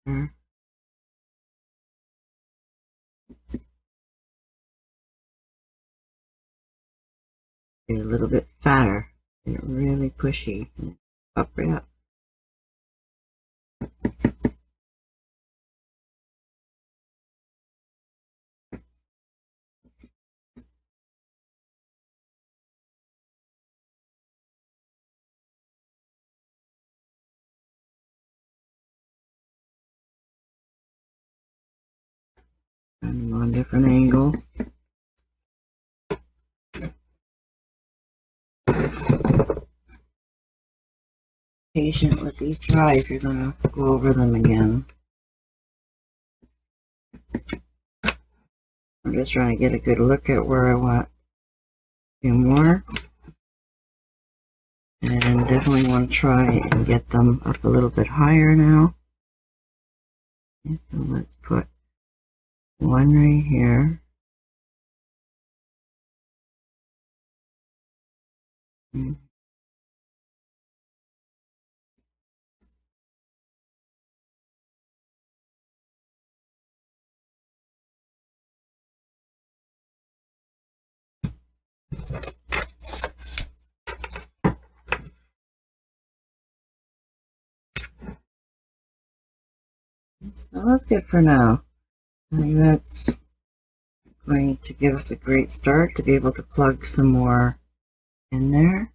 There. Get a little bit fatter. Get it really pushy. Up right up. And on different angles. Patient with these dry if you're going to go over them again. I'm just trying to get a good look at where I want a few more. And definitely want to try and get them up a little bit higher now. Okay, so let's put one right here. So that's good for now. I think that's going to give us a great start to be able to plug some more in there.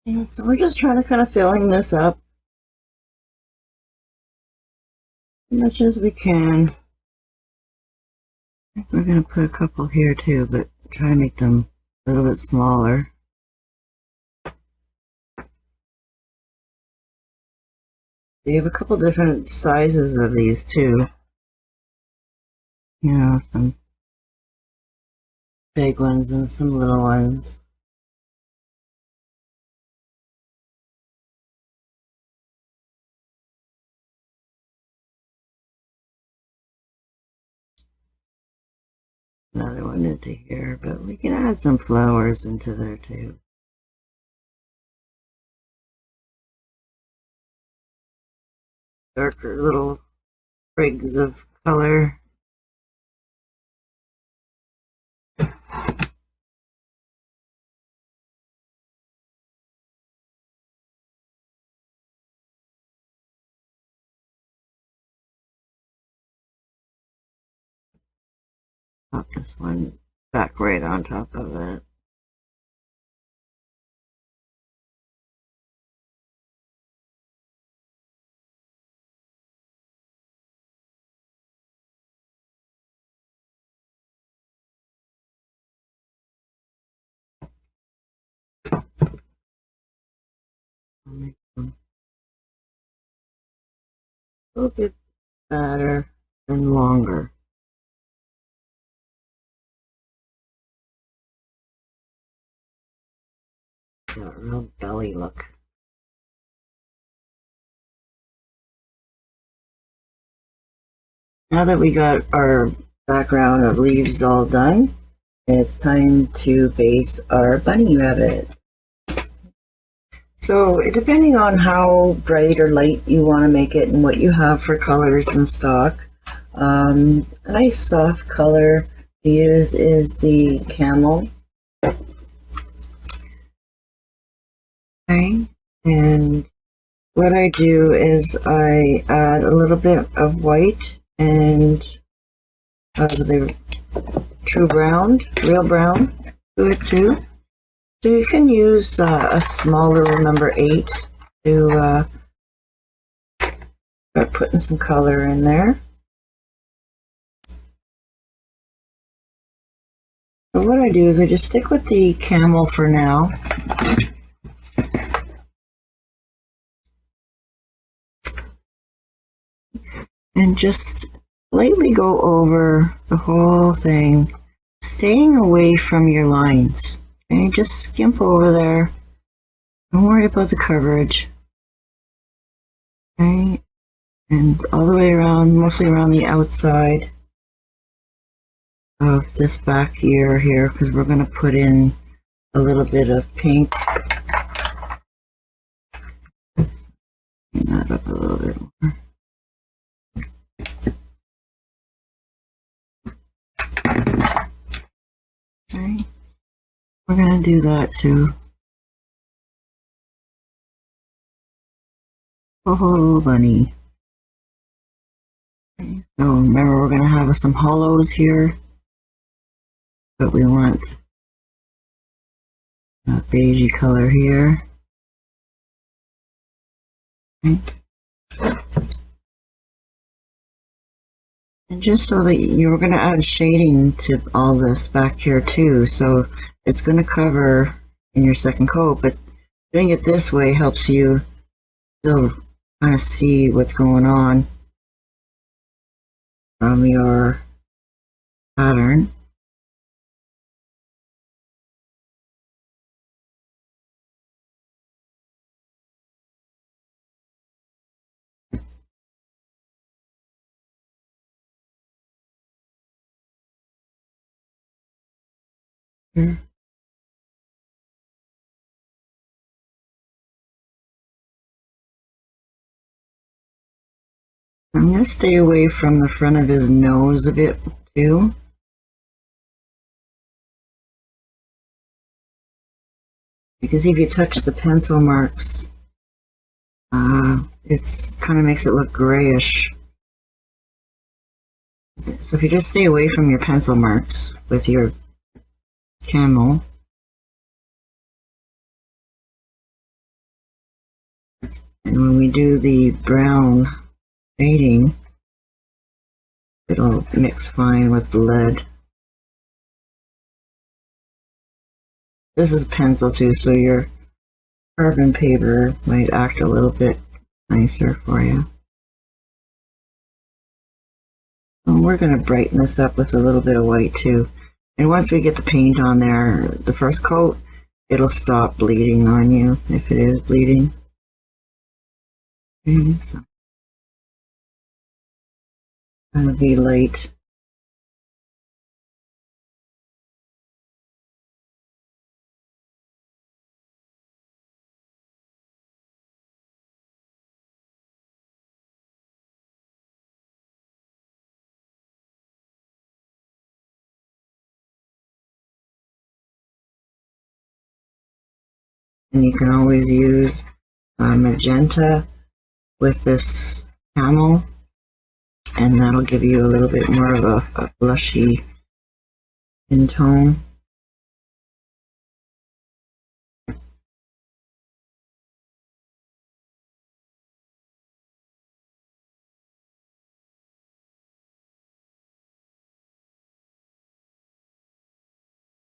And so we're just trying to kind of filling this up as much as we can. We're going to put a couple here too, but try to make them a little bit smaller. We have a couple different sizes of these too. You know, some big ones and some little ones. Another one into here, but we can add some flowers into there too. Darker little sprigs of color. Pop this one back right on top of it. I'll make them a little bit fatter and longer. Got a real belly look. Now that we got our background of leaves all done, it's time to base our bunny rabbit. So depending on how bright or light you want to make it and what you have for colors in stock, a nice soft color to use is the camel. Okay, and what I do is I add a little bit of white and the true brown, real brown to it too. So you can use a small little number 8 to start putting some color in there. So what I do is I just stick with the camel for now. And just lightly go over the whole thing, staying away from your lines. Okay, just skimp over there. Don't worry about the coverage. Okay, and all the way around, mostly around the outside of this back ear here, because we're going to put in a little bit of pink. Clean that up a little bit more. Okay, we're going to do that too. Oh, bunny. Okay, so remember, we're going to have some hollows here, but we want a beigey color here. Okay. And just so that you're going to add shading to all this back here too, so it's going to cover in your second coat, but doing it this way helps you still kind of see what's going on from your pattern. Here. I'm going to stay away from the front of his nose a bit too. Because if you touch the pencil marks, it's kind of makes it look grayish. So if you just stay away from your pencil marks with your camel. And when we do the brown fading, it'll mix fine with the lead. This is pencil too, so your carbon paper might act a little bit nicer for you. And we're going to brighten this up with a little bit of white too. And once we get the paint on there, the first coat, it'll stop bleeding on you if it is bleeding. Okay, so going to be light. And you can always use magenta with this camel, and that'll give you a little bit more of a blushy in tone.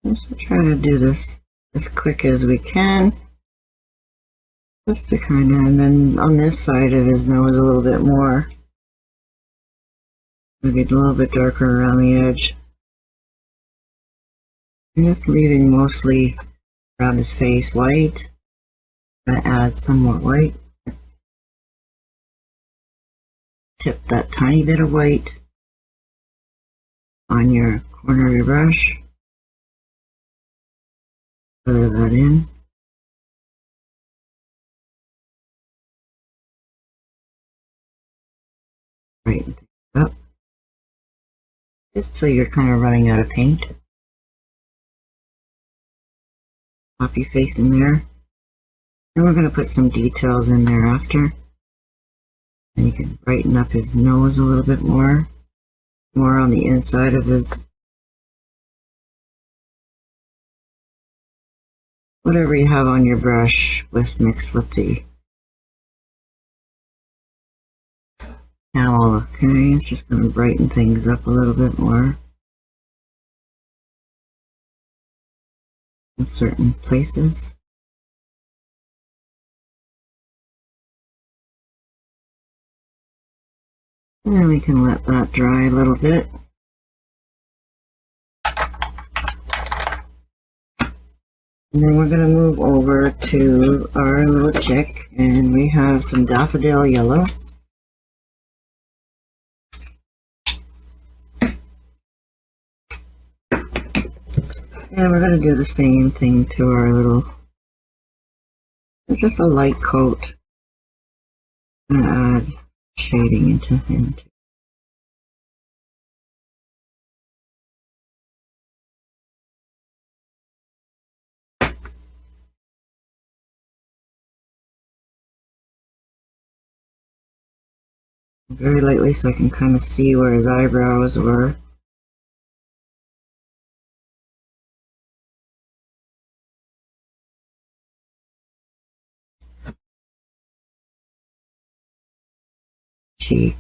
Let's try to do this as quick as we can, just to kind of, and then on this side of his nose a little bit more. Maybe a little bit darker around the edge. I'm just leaving mostly around his face white. I'm going to add some more white. Tip that tiny bit of white on your corner of your brush. Feather that in. Brighten things up. Just till you're kind of running out of paint. Pop your face in there. And we're going to put some details in there after. And you can brighten up his nose a little bit more. More on the inside of his, whatever you have on your brush mixed with the towel. Okay, it's just going to brighten things up a little bit more in certain places. And then we can let that dry a little bit. And then we're going to move over to our little chick, and we have some daffodil yellow. And we're going to do the same thing to our little, just a light coat. I'm going to add shading into him too. Very lightly so I can kind of see where his eyebrows were. Cheek.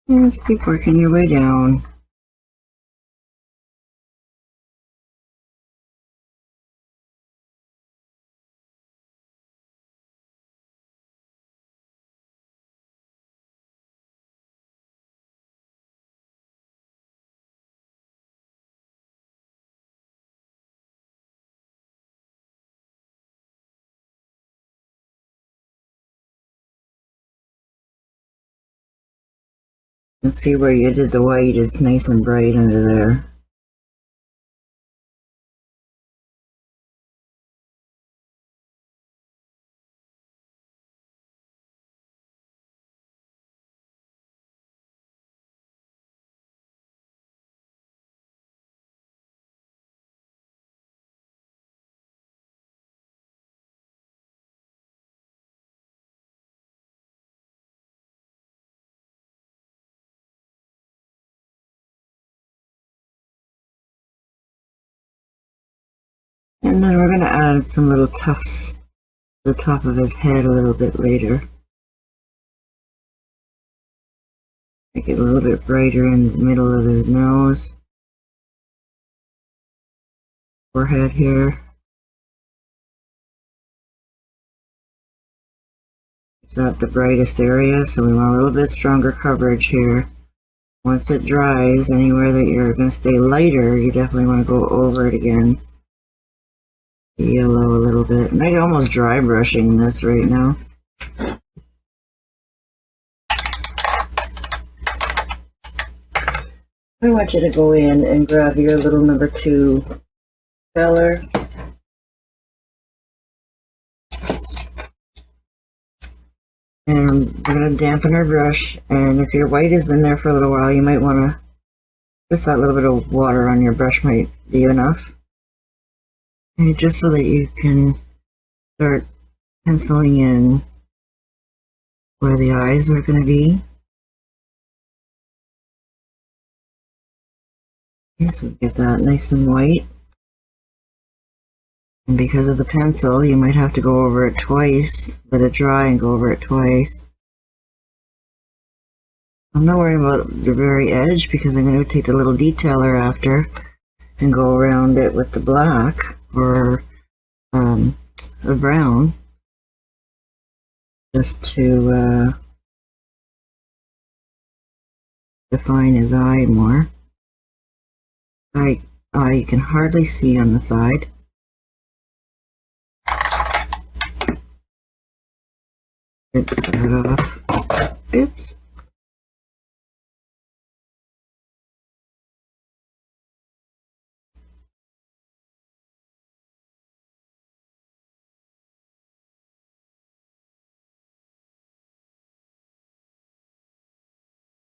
And just keep working your way down. And see where you did the white, it's nice and bright under there. And then we're going to add some little tufts to the top of his head a little bit later. Make it a little bit brighter in the middle of his nose. Forehead here. It's not the brightest area, so we want a little bit stronger coverage here. Once it dries, anywhere that you're going to stay lighter, you definitely want to go over it again. Yellow a little bit. I'm almost dry brushing this right now. I want you to go in and grab your little number 2 feller. And we're going to dampen our brush, and if your white has been there for a little while, you might want to, just that little bit of water on your brush might be enough. And just so that you can start penciling in where the eyes are going to be. Okay, so get that nice and white. And because of the pencil, you might have to go over it twice, let it dry and go over it twice. I'm not worried about the very edge because I'm going to take the little detailer after and go around it with the black or the brown just to define his eye more. You can hardly see on the side. Rinse that off. Oops.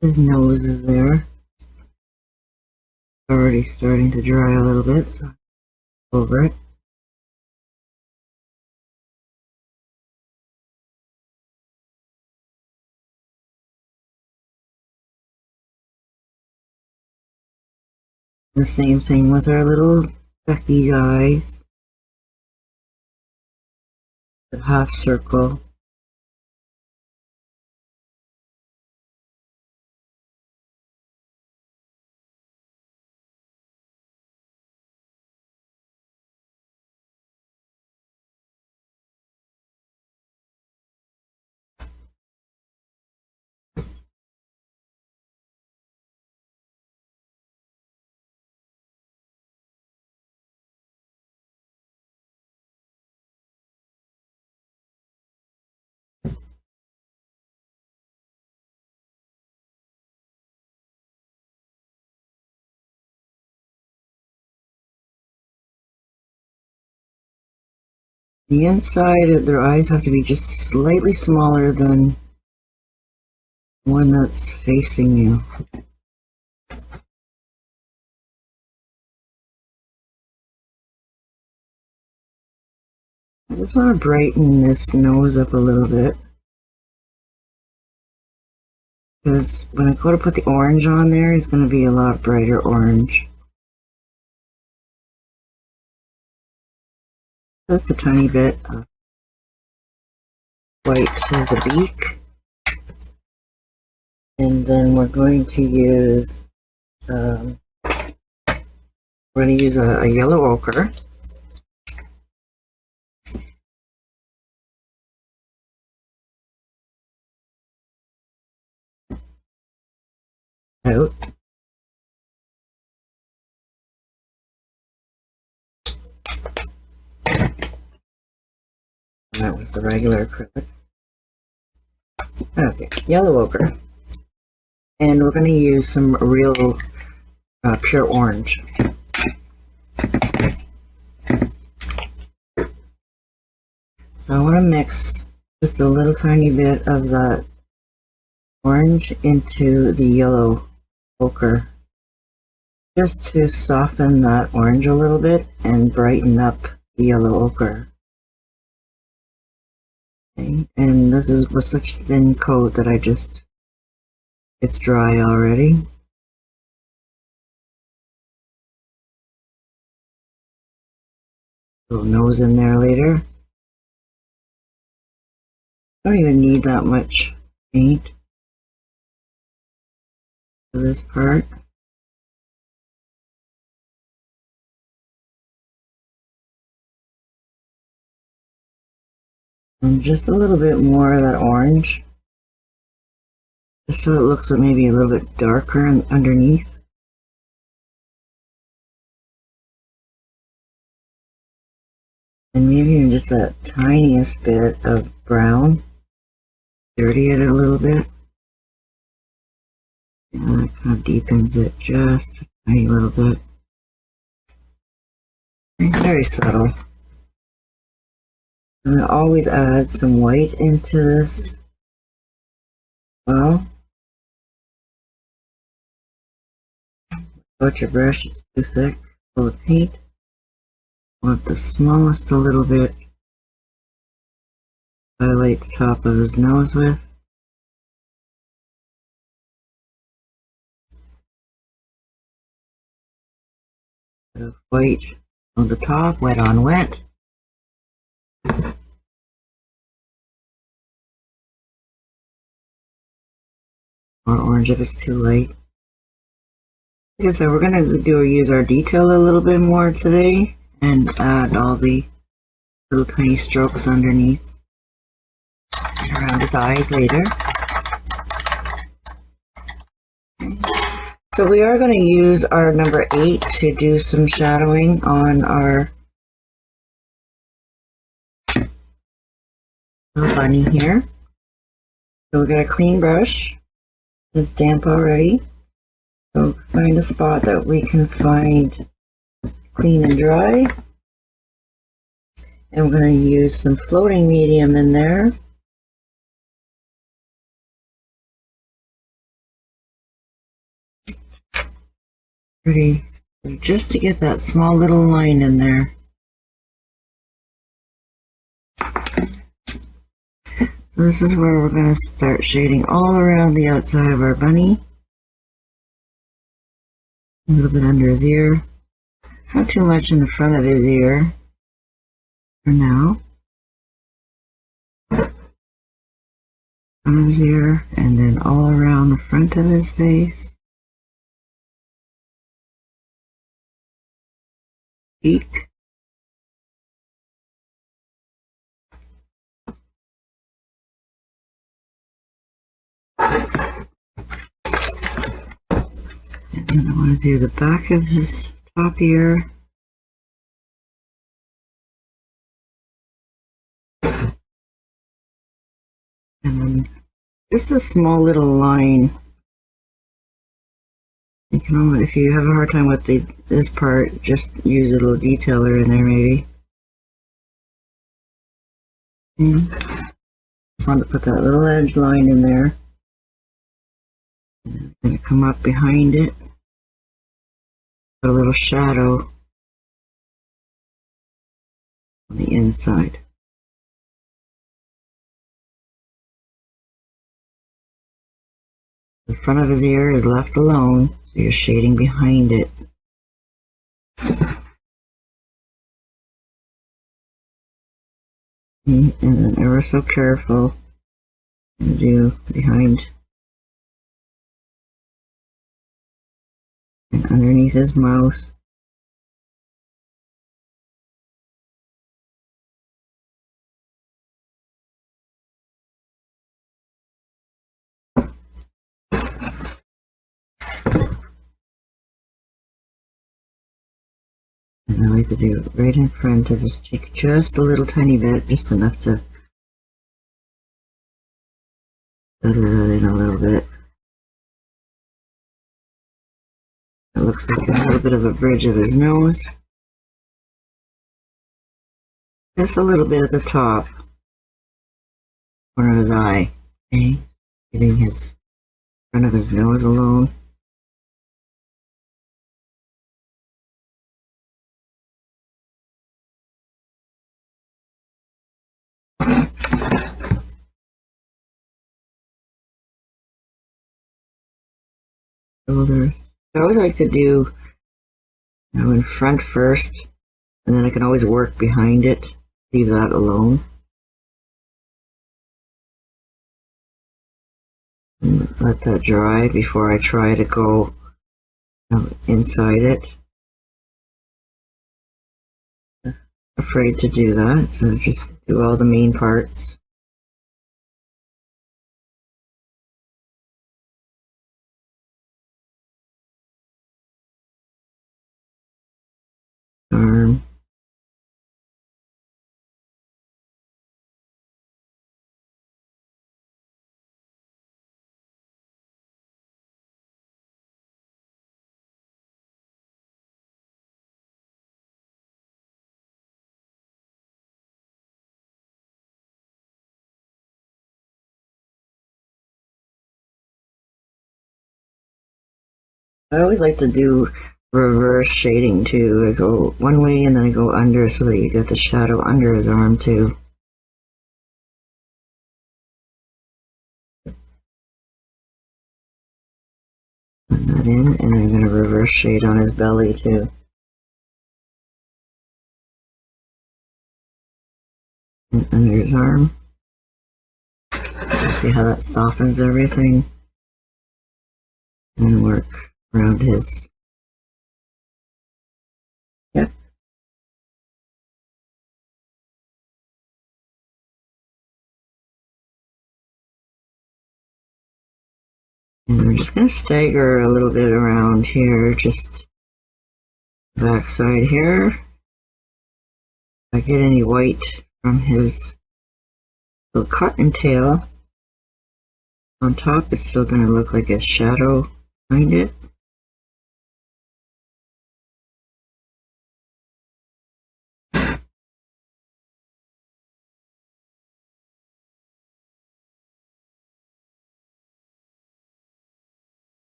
His nose is there. Already starting to dry a little bit, so over it. The same thing with our little Becky's eyes. The half circle. The inside of their eyes have to be just slightly smaller than one that's facing you. I just want to brighten this nose up a little bit, because when I go to put the orange on there, it's going to be a lot brighter orange. Just a tiny bit of white as a beak. And then we're going to use a yellow ochre. Out. And that was the regular acrylic. Okay, yellow ochre. And we're going to use some real pure orange. So I want to mix just a little tiny bit of that orange into the yellow ochre, just to soften that orange a little bit and brighten up the yellow ochre. Okay. And this was such thin coat that it's dry already. Little nose in there later. Don't even need that much paint for this part. And just a little bit more of that orange, just so it looks maybe a little bit darker underneath. And maybe even just that tiniest bit of brown. Dirty it a little bit. And that kind of deepens it just a tiny little bit. Very subtle. And I always add some white into this. Well, your brush is too thick full of paint. Want the smallest a little bit. Highlight the top of his nose with. Bit of white on the top, wet on wet. Or orange if it's too light. Like I said, we're going to use our detail a little bit more today and add all the little tiny strokes underneath and around his eyes later. So we are going to use our number 8 to do some shadowing on our little bunny here. So we've got a clean brush. It's damp already. So find a spot that we can find clean and dry. And we're going to use some floating medium in there. Pretty, just to get that small little line in there. So this is where we're going to start shading all around the outside of our bunny. A little bit under his ear. Not too much in the front of his ear for now. Front of his ear, and then all around the front of his face. Beak. And then I want to do the back of his top ear. And then just a small little line. You can only, if you have a hard time with this part, just use a little detailer in there maybe. And just want to put that little edge line in there. And I'm going to come up behind it. Put a little shadow on the inside. The front of his ear is left alone, so you're shading behind it. And then ever so careful to do behind and underneath his mouth. And I like to do it right in front of his cheek, just a little tiny bit, just enough to feather that in a little bit. It looks like a little bit of a bridge of his nose. Just a little bit at the top corner of his eye. Okay, getting his front of his nose alone. Shoulders. I always like to do, in front first, and then I can always work behind it, leave that alone. And let that dry before I try to go inside it. Afraid to do that, so just do all the main parts. Arm. I always like to do reverse shading too. I go one way and then I go under so that you get the shadow under his arm too. Put that in, and I'm going to reverse shade on his belly too. And under his arm. See how that softens everything. and work around his. Yep. And we're just going to stagger a little bit around here, just back side here. If I get any white from his little cotton tail on top, it's still going to look like a shadow behind it.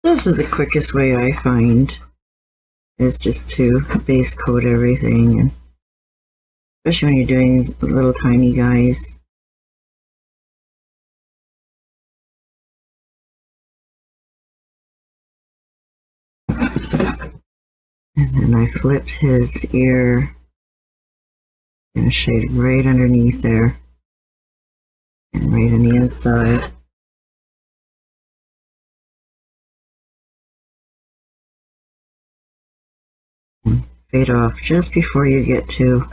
This is the quickest way I find, is just to base coat everything, and especially when you're doing little tiny guys. And then I flipped his ear and shaded right underneath there and right on the inside. And fade off just before you get to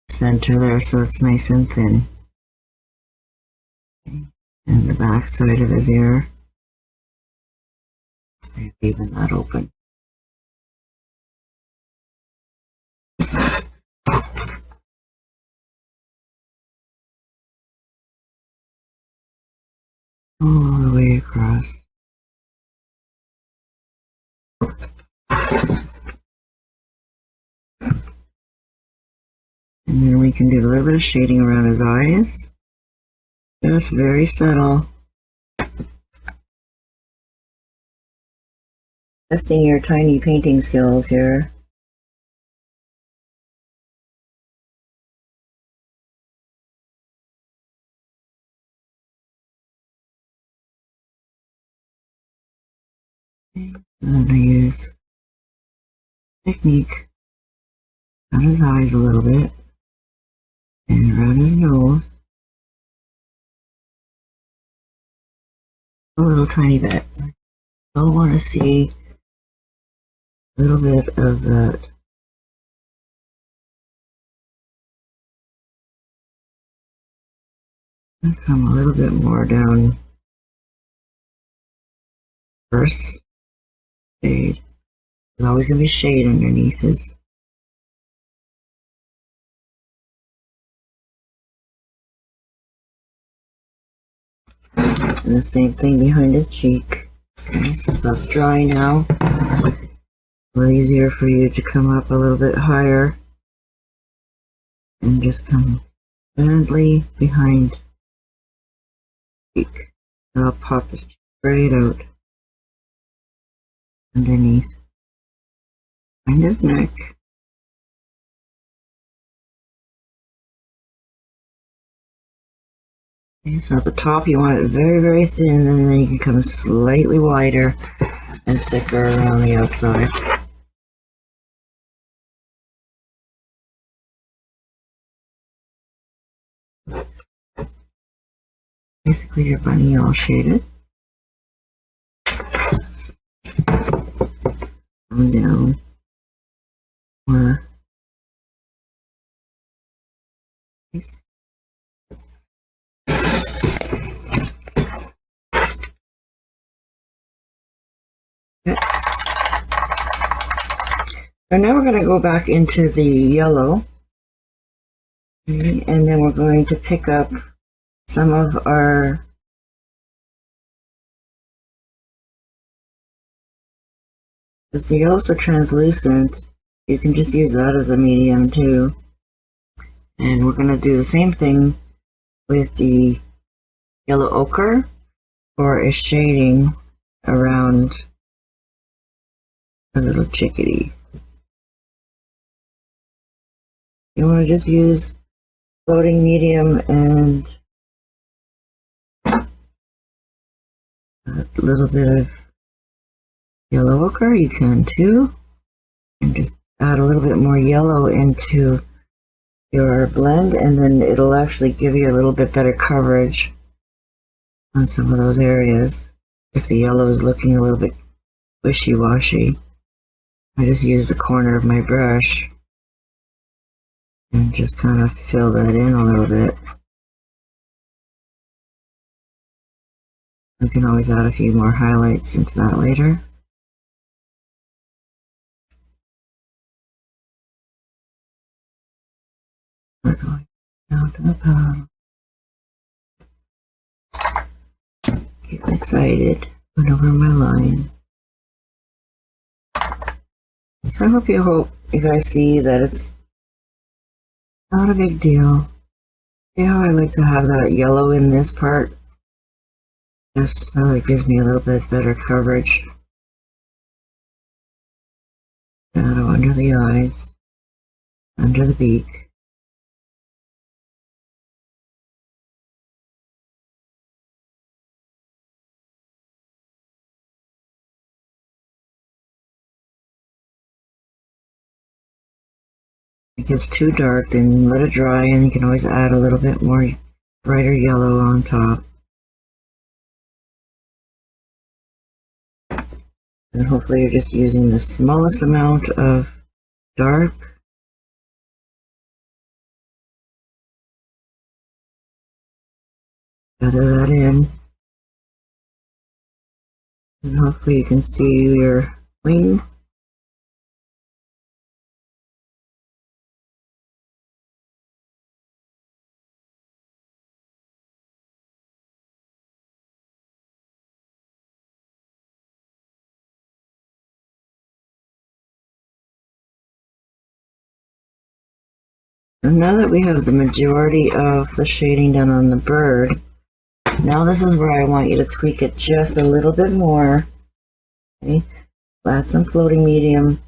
center there, so it's nice and thin. And the back side of his ear, leaving that open. All the way across. And then we can do a little bit of shading around his eyes. Just very subtle. Testing your tiny painting skills here. And then I use technique on his eyes a little bit and around his nose a little tiny bit. I want to see a little bit of that come a little bit more down first shade. There's always going to be shade underneath his. And the same thing behind his cheek. Okay, so that's dry now. A little easier for you to come up a little bit higher and just come gently behind his cheek. And I'll pop his cheek right out underneath, behind his neck. Okay, so at the top you want it very, very thin, and then you can come slightly wider and thicker around the outside. Basically your bunny all shaded. Come down more. Nice. Okay. So now we're going to go back into the yellow, okay, and then we're going to pick up some of our because the yellow's so translucent, you can just use that as a medium too. And we're going to do the same thing with the yellow ochre for a shading around a little chickadee. You want to just use floating medium and a little bit of yellow ochre. You can too, and just add a little bit more yellow into your blend, and then it'll actually give you a little bit better coverage on some of those areas. If the yellow is looking a little bit wishy-washy, I just use the corner of my brush and just kind of fill that in a little bit. We can always add a few more highlights into that later. We're going down to the bottom. Getting excited. Went over my line. So I hope you guys see that it's not a big deal. See how I like to have that yellow in this part? Just so it gives me a little bit better coverage. Shadow under the eyes, under the beak. If it gets too dark, then let it dry, and you can always add a little bit more brighter yellow on top. And hopefully you're just using the smallest amount of dark. Feather that in. And hopefully you can see your wing. And now that we have the majority of the shading done on the bird, now this is where I want you to tweak it just a little bit more. Okay, add some floating medium.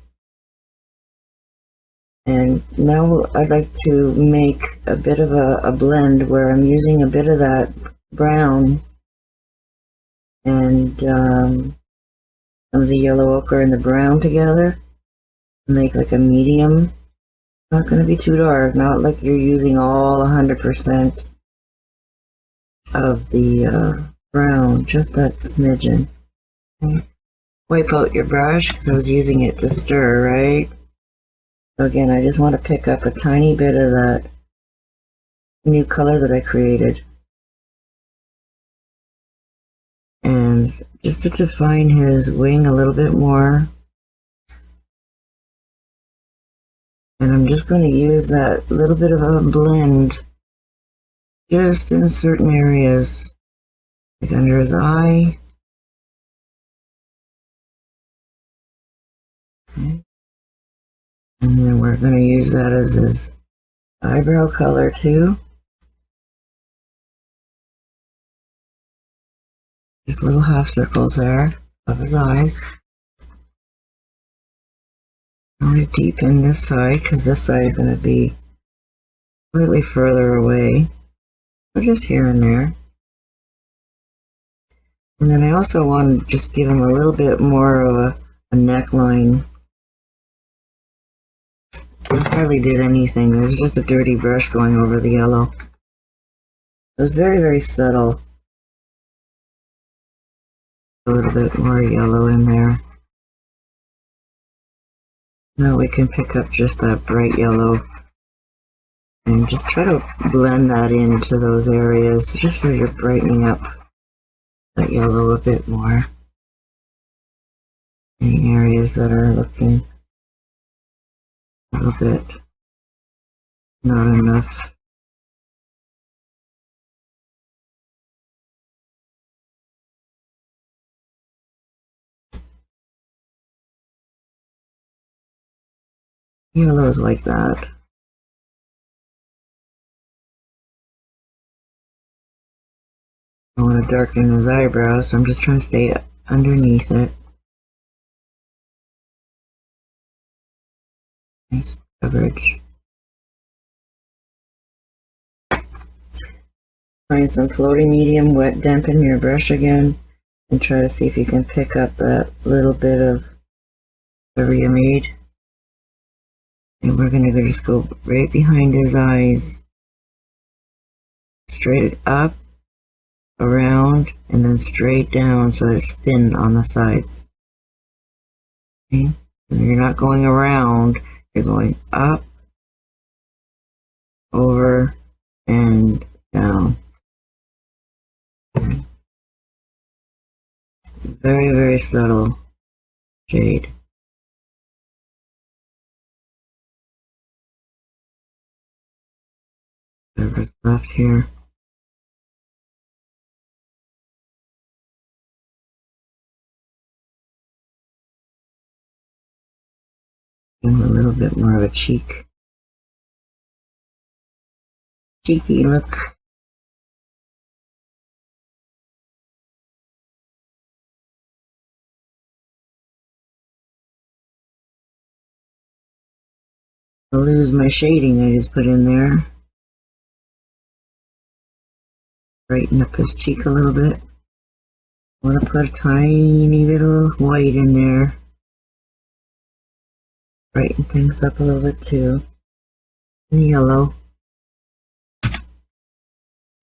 And now I'd like to make a bit of a blend where I'm using a bit of that brown and some of the yellow ochre and the brown together. Make like a medium. Not going to be too dark, not like you're using all 100% of the brown, just that smidgen. Okay. Wipe out your brush because I was using it to stir, right? So again, I just want to pick up a tiny bit of that new color that I created. And just to define his wing a little bit more. And I'm just going to use that little bit of a blend just in certain areas, like under his eye. Okay. And then we're going to use that as his eyebrow color too. Just little half circles there of his eyes. Always deepen this side because this side is going to be slightly further away, but just here and there. And then I also want to just give him a little bit more of a neckline. I hardly did anything. It was just a dirty brush going over the yellow. It was very, very subtle. A little bit more yellow in there. Now we can pick up just that bright yellow and just try to blend that into those areas just so you're brightening up that yellow a bit more. Any areas that are looking a little bit not enough. Yellows like that. I want to darken his eyebrows, so I'm just trying to stay underneath it. Nice coverage. Find some floating medium, wet dampen your brush again, and try to see if you can pick up that little bit of whatever you made. And we're going to just go right behind his eyes, straight up, around and then straight down so it's thin on the sides. Okay? And you're not going around, you're going up, over, and down. Okay. Very, very subtle shade. Whatever's left here. And a little bit more of a cheeky look. I'll lose my shading I just put in there. Brighten up his cheek a little bit. I want to put a tiny little white in there. Brighten things up a little bit too. And yellow.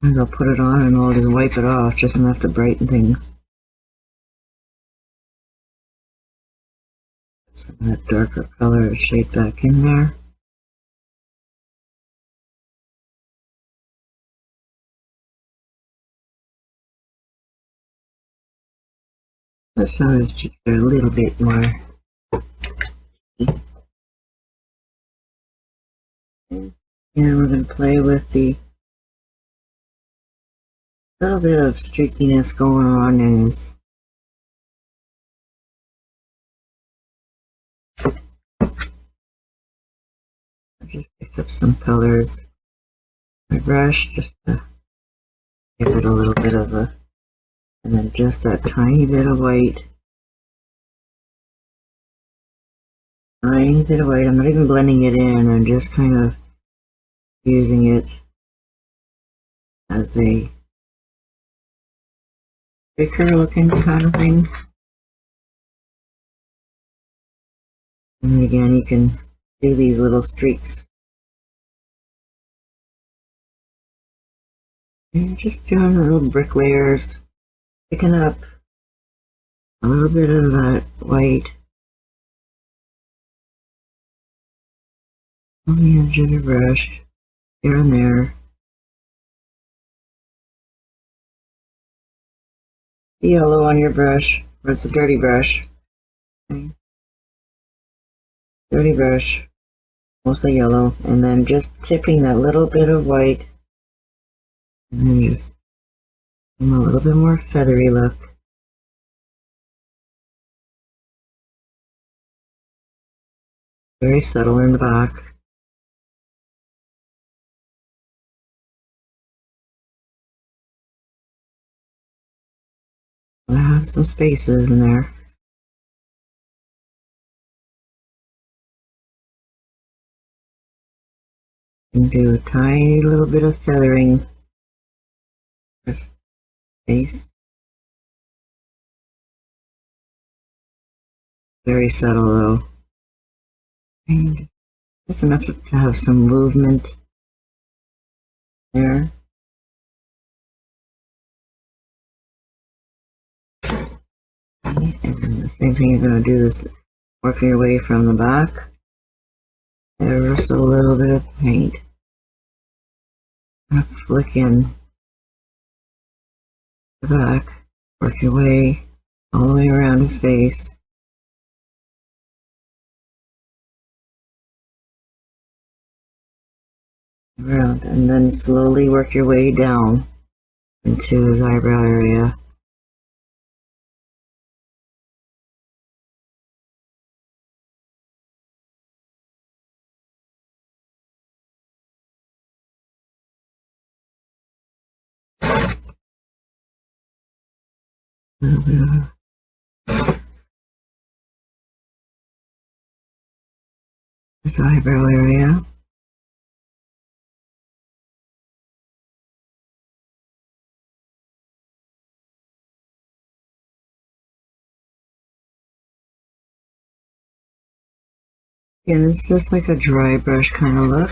And I'll put it on and I'll just wipe it off just enough to brighten things. Some of that darker color shade back in there. Some of his cheeks are a little bit more. And we're going to play with the little bit of streakiness going on in his I just picked up some colors. My brush just to give it a little bit of a, and then just that tiny bit of white. Tiny bit of white. I'm not even blending it in. I'm just kind of using it as a thicker looking kind of thing. And again, you can do these little streaks. And just doing little brick layers, picking up a little bit of that white on the edge of your brush, here and there. The yellow on your brush, or it's a dirty brush. Okay. Dirty brush, mostly yellow, and then just tipping that little bit of white, and then just a little bit more feathery look. Very subtle in the back. I have some spaces in there. And do a tiny little bit of feathering. Just face. Very subtle though. And just enough to have some movement there. And then the same thing, you're going to do this, working your way from the back. Ever so little bit of paint. Flick in the back, work your way all the way around his face. Around, and then slowly work your way down into his eyebrow area. A little bit of his eyebrow area. Again, it's just like a dry brush kind of look.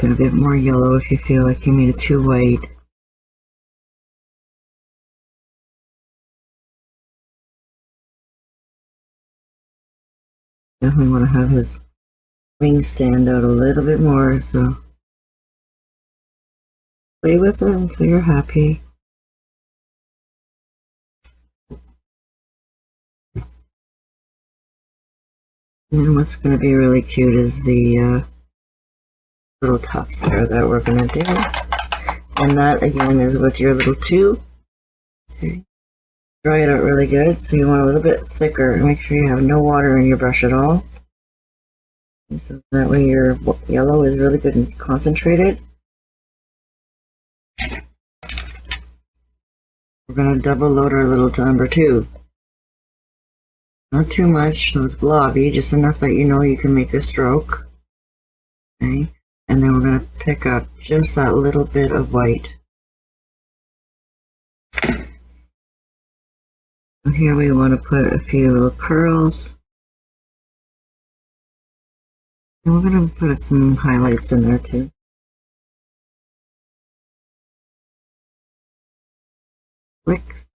it a bit more yellow if you feel like you made it too white. Definitely want to have his wings stand out a little bit more, so play with it until you're happy. And what's going to be really cute is the little tufts there that we're going to do. And that again is with your little tube. Okay. Dry it out really good, so you want a little bit thicker. Make sure you have no water in your brush at all. And so that way your yellow is really good and concentrated. We're going to double load our little number 2. Not too much, so it's blobby, just enough that you know you can make a stroke. Okay, and then we're going to pick up just that little bit of white. So here we want to put a few little curls. And we're going to put some highlights in there too. Flicks.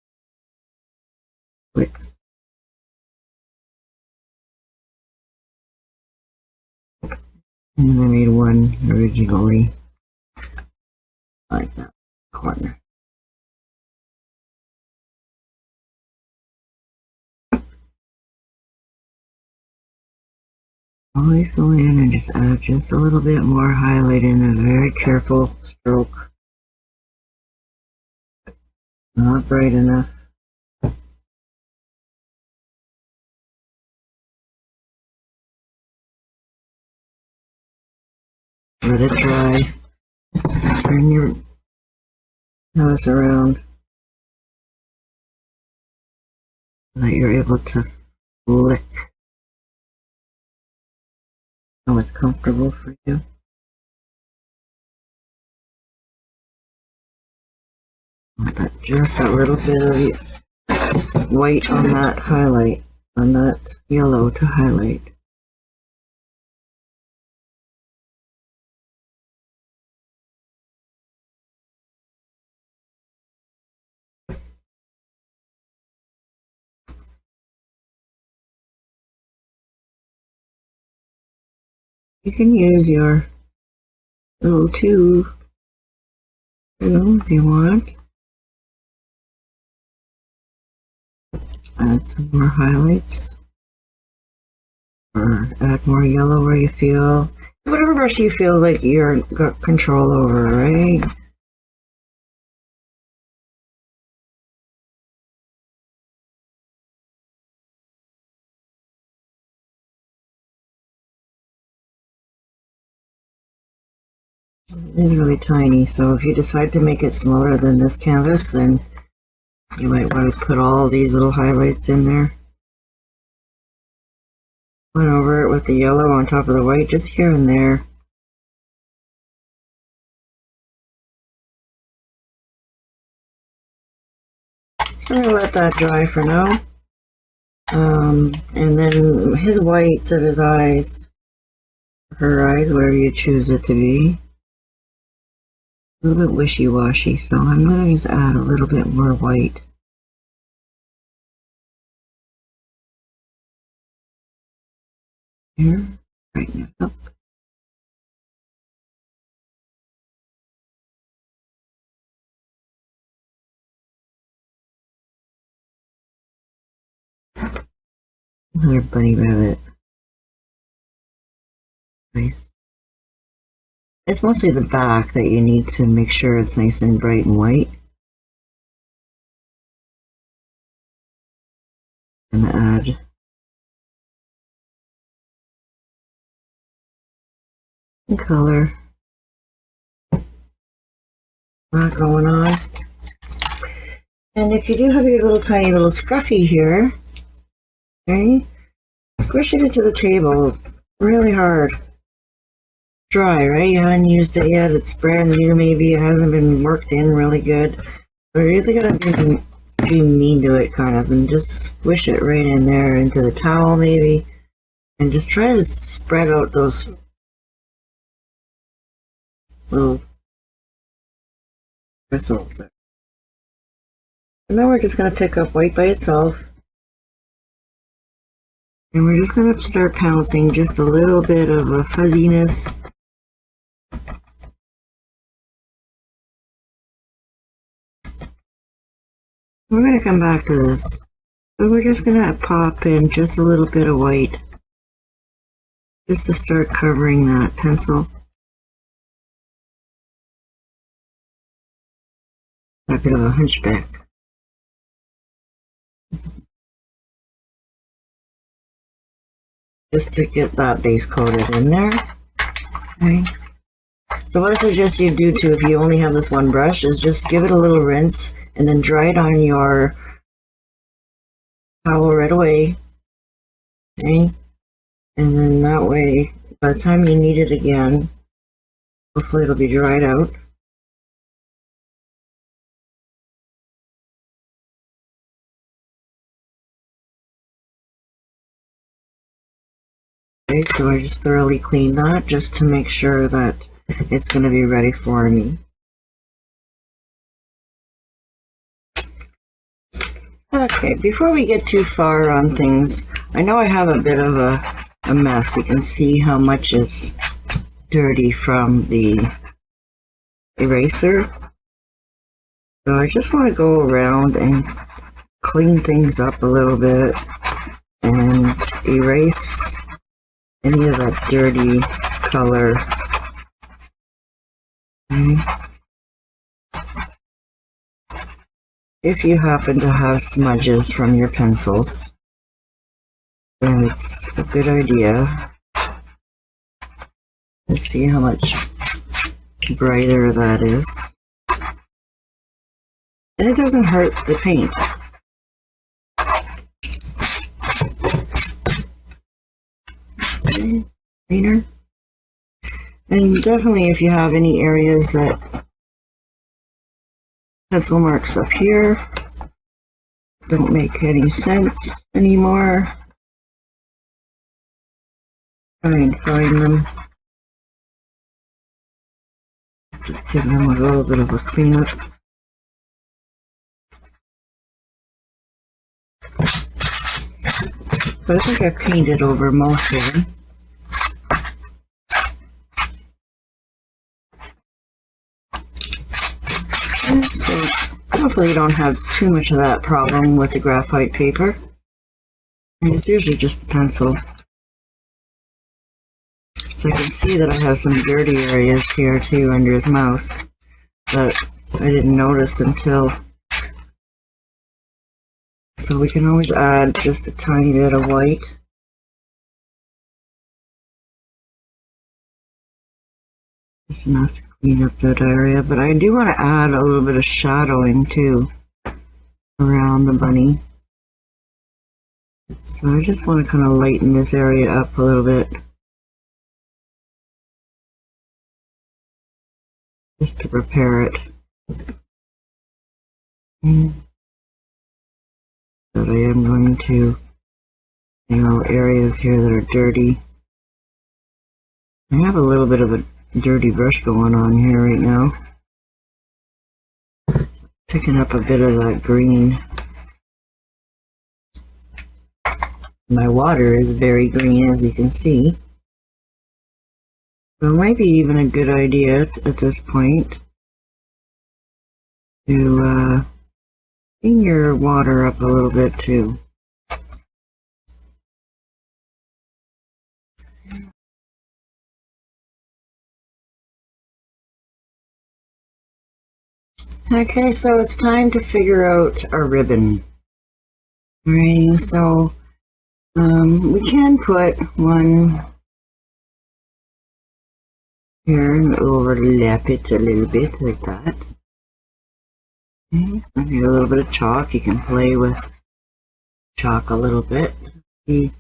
Flicks. And I made one originally like that corner. Always go in and just add just a little bit more highlight in a very careful stroke. Not bright enough. Let it dry. Turn your canvas around so that you're able to flick how it's comfortable for you. Want that just that little bit of white on that highlight, on that yellow to highlight. You can use your little tube if you want. Add some more highlights. Or add more yellow where you feel. Whatever brush you feel like you're got control over, right? It's really tiny, so if you decide to make it smaller than this canvas, then you might want to put all these little highlights in there. Went over it with the yellow on top of the white, just here and there. So I'm going to let that dry for now. And then his whites of his eyes, her eyes, whatever you choose it to be. A little bit wishy-washy, so I'm going to just add a little bit more white. Here, brighten it up. Another bunny rabbit. Nice. It's mostly the back that you need to make sure it's nice and bright and white. And add some color. Not going on. And if you do have your little tiny little scruffy here, okay, squish it into the table really hard. Dry, right? You haven't used it yet. It's brand new, maybe it hasn't been worked in really good. But you're really gonna be mean to it, kind of, and just squish it right in there into the towel, maybe, and just try to spread out those little bristles there. And now we're just going to pick up white by itself. And we're just going to start pouncing just a little bit of a fuzziness. We're going to come back to this. But we're just going to pop in just a little bit of white. Just to start covering that pencil. A bit of a hunchback. Just to get that base coated in there. Okay. So what I suggest you do too, if you only have this one brush, is just give it a little rinse and then dry it on your towel right away. Okay. And then that way, by the time you need it again, hopefully it'll be dried out. Okay, so I just thoroughly cleaned that just to make sure that it's going to be ready for me. Okay, before we get too far on things, I know I have a bit of a mess. You can see how much is dirty from the eraser. So I just want to go around and clean things up a little bit and erase any of that dirty color. If you happen to have smudges from your pencils, then it's a good idea to see how much brighter that is. And it doesn't hurt the paint. Okay, cleaner. And definitely if you have any areas that pencil marks up here don't make any sense anymore, try and find them. Just give them a little bit of a cleanup. But I think I painted over most of them. So hopefully you don't have too much of that problem with the graphite paper. And it's usually just the pencil. So I can see that I have some dirty areas here too under his mouth that I didn't notice until. So we can always add just a tiny bit of white. Just enough to clean up that area, but I do want to add a little bit of shadowing too around the bunny. So I just want to kind of lighten this area up a little bit. Just to prepare it. But I am going to, areas here that are dirty. I have a little bit of a dirty brush going on here right now. Picking up a bit of that green. My water is very green, as you can see. So it might be even a good idea at this point to clean your water up a little bit too. Okay, so it's time to figure out our ribbon. Alright, so we can put one here and overlap it a little bit like that. Okay, so here a little bit of chalk. You can play with chalk a little bit. See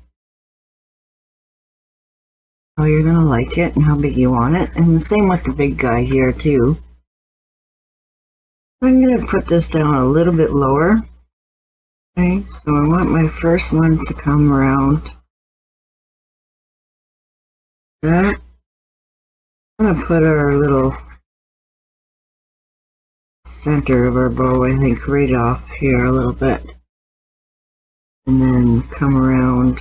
how you're gonna like it and how big you want it. And the same with the big guy here too. I'm gonna put this down a little bit lower. Okay, so I want my first one to come around that. I'm gonna put our little center of our bow, I think, right off here a little bit. And then come around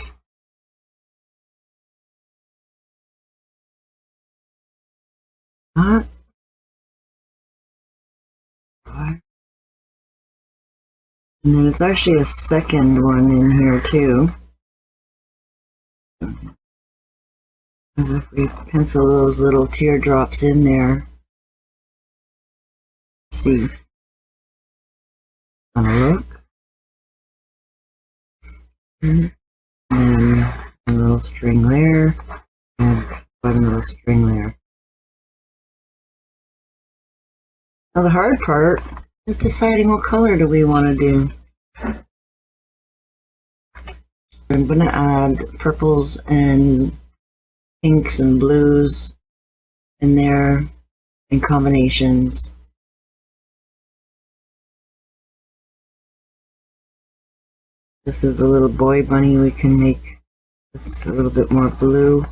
that. And then it's actually a second one in here too. As if we pencil those little teardrops in there. Let's see. Gonna look. And a little string there. And one little string there. Now the hard part is deciding what color do we want to do. I'm going to add purples and pinks and blues in there in combinations. This is the little boy bunny. We can make this a little bit more blue.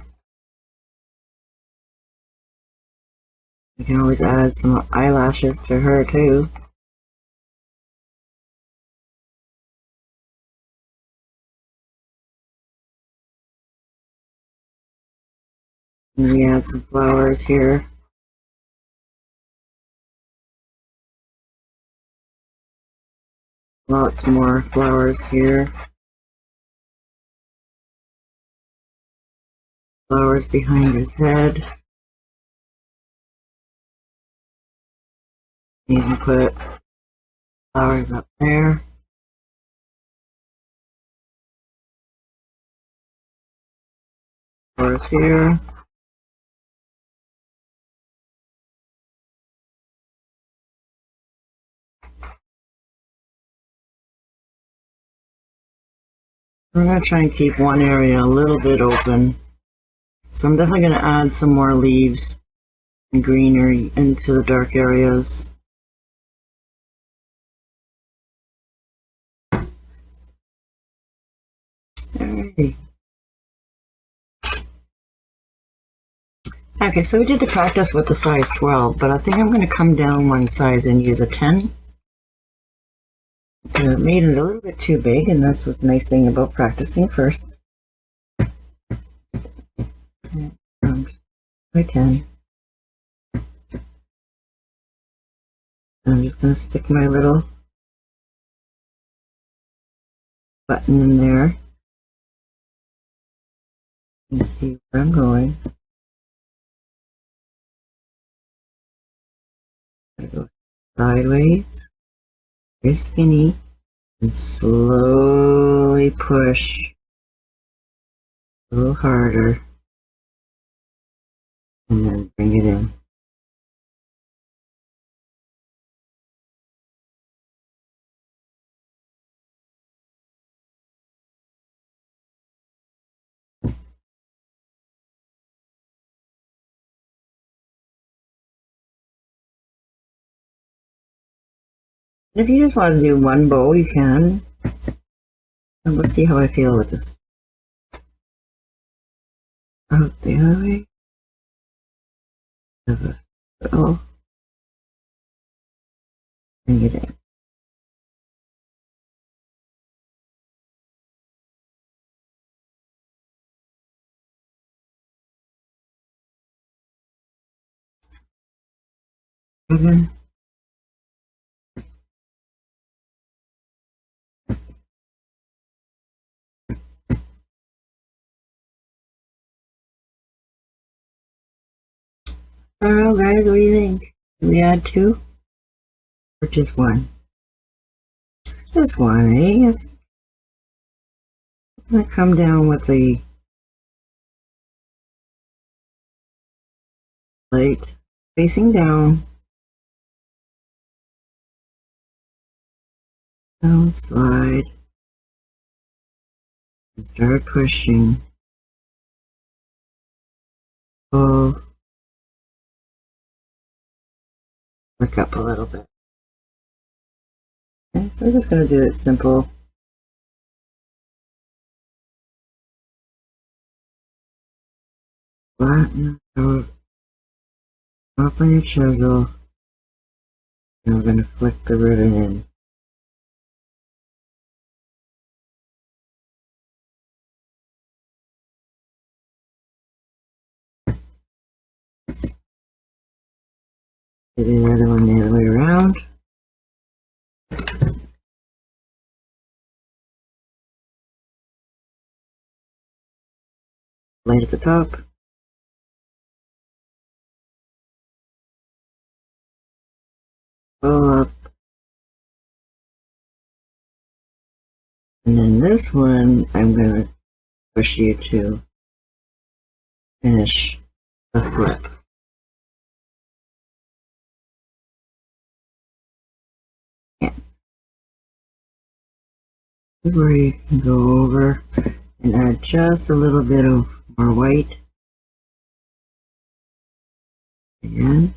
We can always add some eyelashes to her too. And we add some flowers here. Lots more flowers here. Flowers behind his head. You can put flowers up there. Flowers here. We're going to try and keep one area a little bit open. So I'm definitely going to add some more leaves and greenery into the dark areas. Alrighty. Okay, so we did the practice with the size 12, but I think I'm going to come down one size and use a 10. I made it a little bit too big, and that's what's the nice thing about practicing first. By 10. I'm just going to stick my little button in there. You see where I'm going. I'm going to go sideways, very skinny, and slowly push a little harder, and then bring it in. And if you just want to do one bow, you can. And we'll see how I feel with this. Out the other way. Oh. Bring it in. Again. I don't know, guys, what do you think? Do we add 2? Or just 1? Just 1, eh? I'm going to come down with the plate facing down. Down, slide. And start pushing. Pull. Look up a little bit. Okay, so we're just going to do it simple. Flatten out. Drop on your chisel. And we're going to flick the ribbon in. Do the other one the other way around. Light at the top. Roll up. And then this one, I'm going to push you to finish the flip. Yeah. This is where you can go over and add just a little bit of more white. Again.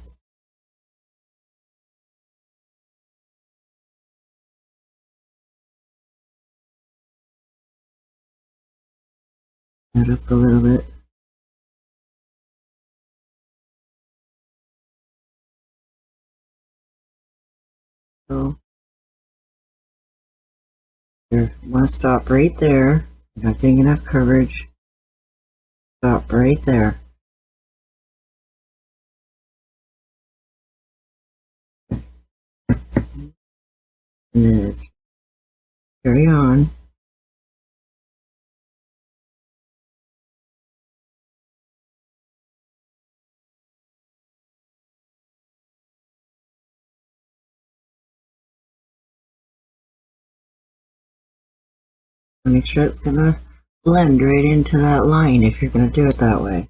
Add up a little bit. So, you want to stop right there. You're not getting enough coverage. Stop right there. And then it's carry on. Make sure it's going to blend right into that line if you're going to do it that way.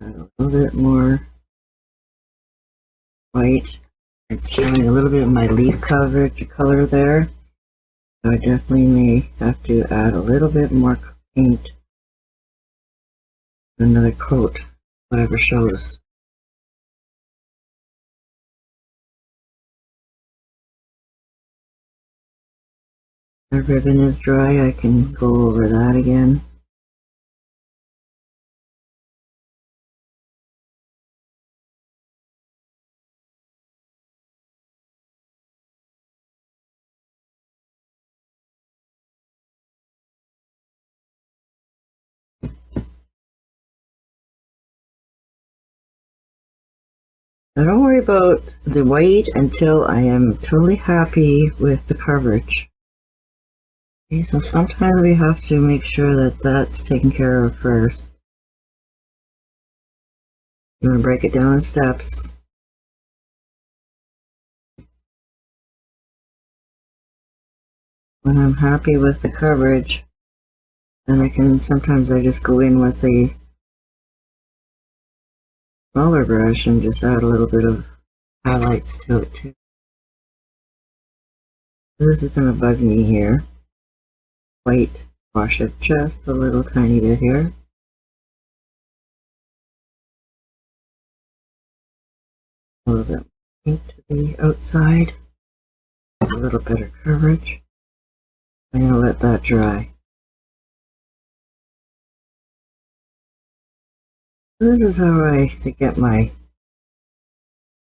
Add a little bit more white. It's showing a little bit of my leaf coverage color there. So I definitely may have to add a little bit more paint. Another coat, whatever shows. The ribbon is dry, I can go over that again. Now don't worry about the white until I am totally happy with the coverage. Okay, so sometimes we have to make sure that that's taken care of first. You want to break it down in steps. When I'm happy with the coverage, then I just go in with a smaller brush and just add a little bit of highlights to it too. This is going to bug me here. White, wash it just a little tiny bit here. A little bit paint to the outside. Just a little better coverage. I'm going to let that dry. This is how I get my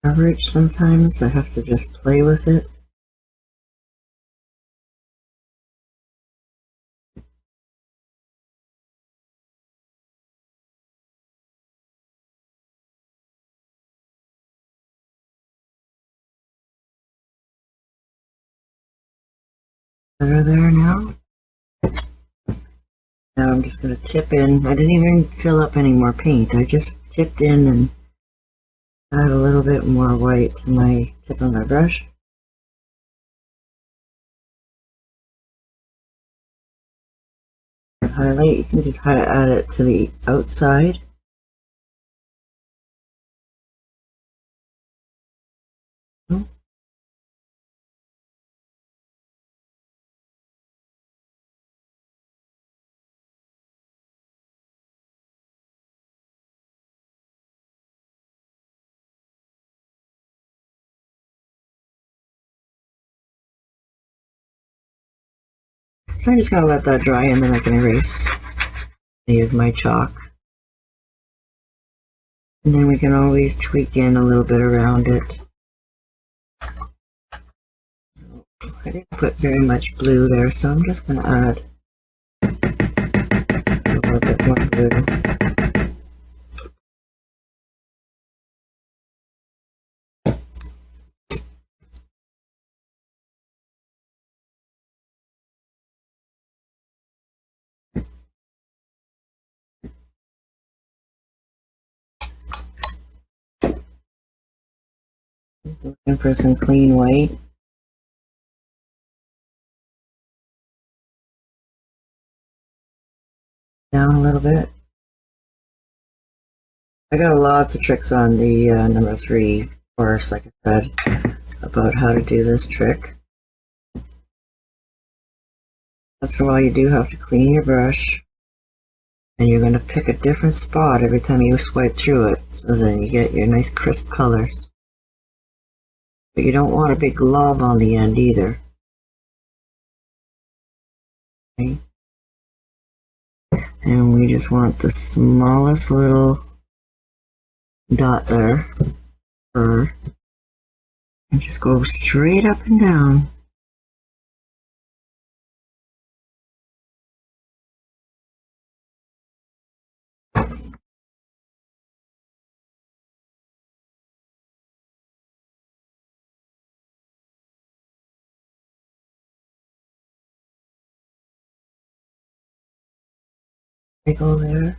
coverage sometimes. I have to just play with it. Better there now. Now I'm just going to tip in. I didn't even fill up any more paint. I just tipped in and add a little bit more white to my tip of my brush. Highlight, you can just add it to the outside. So I'm just going to let that dry and then I can erase any of my chalk. And then we can always tweak in a little bit around it. I didn't put very much blue there, so I'm just going to add a little bit more blue. Looking for some clean white. Down a little bit. I got lots of tricks on the number 3 course, like I said, about how to do this trick. That's why you do have to clean your brush, and you're going to pick a different spot every time you swipe through it, so then you get your nice crisp colors. But you don't want a big glob on the end either. Okay. And we just want the smallest little dot there, and just go straight up and down. Go there.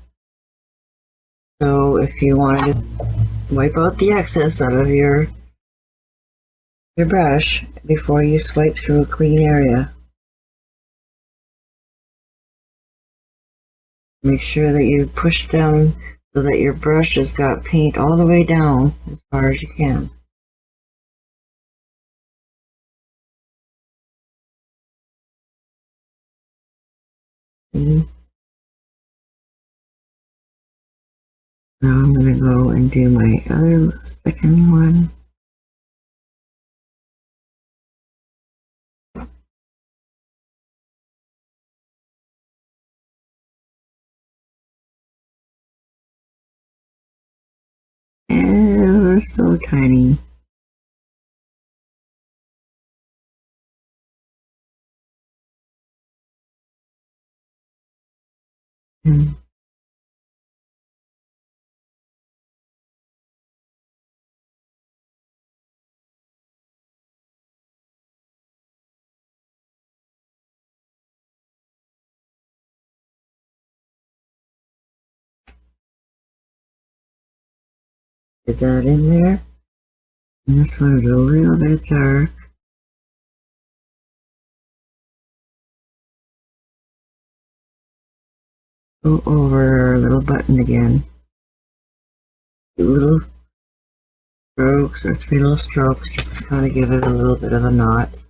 So if you wanted to wipe out the excess out of your brush before you swipe through a clean area, make sure that you push down so that your brush has got paint all the way down as far as you can. Now I'm going to go and do my other second one. And they're so tiny. Get that in there. And this one's a little bit dark. Go over our little button again. 2 little strokes or 3 little strokes just to kind of give it a little bit of a knot.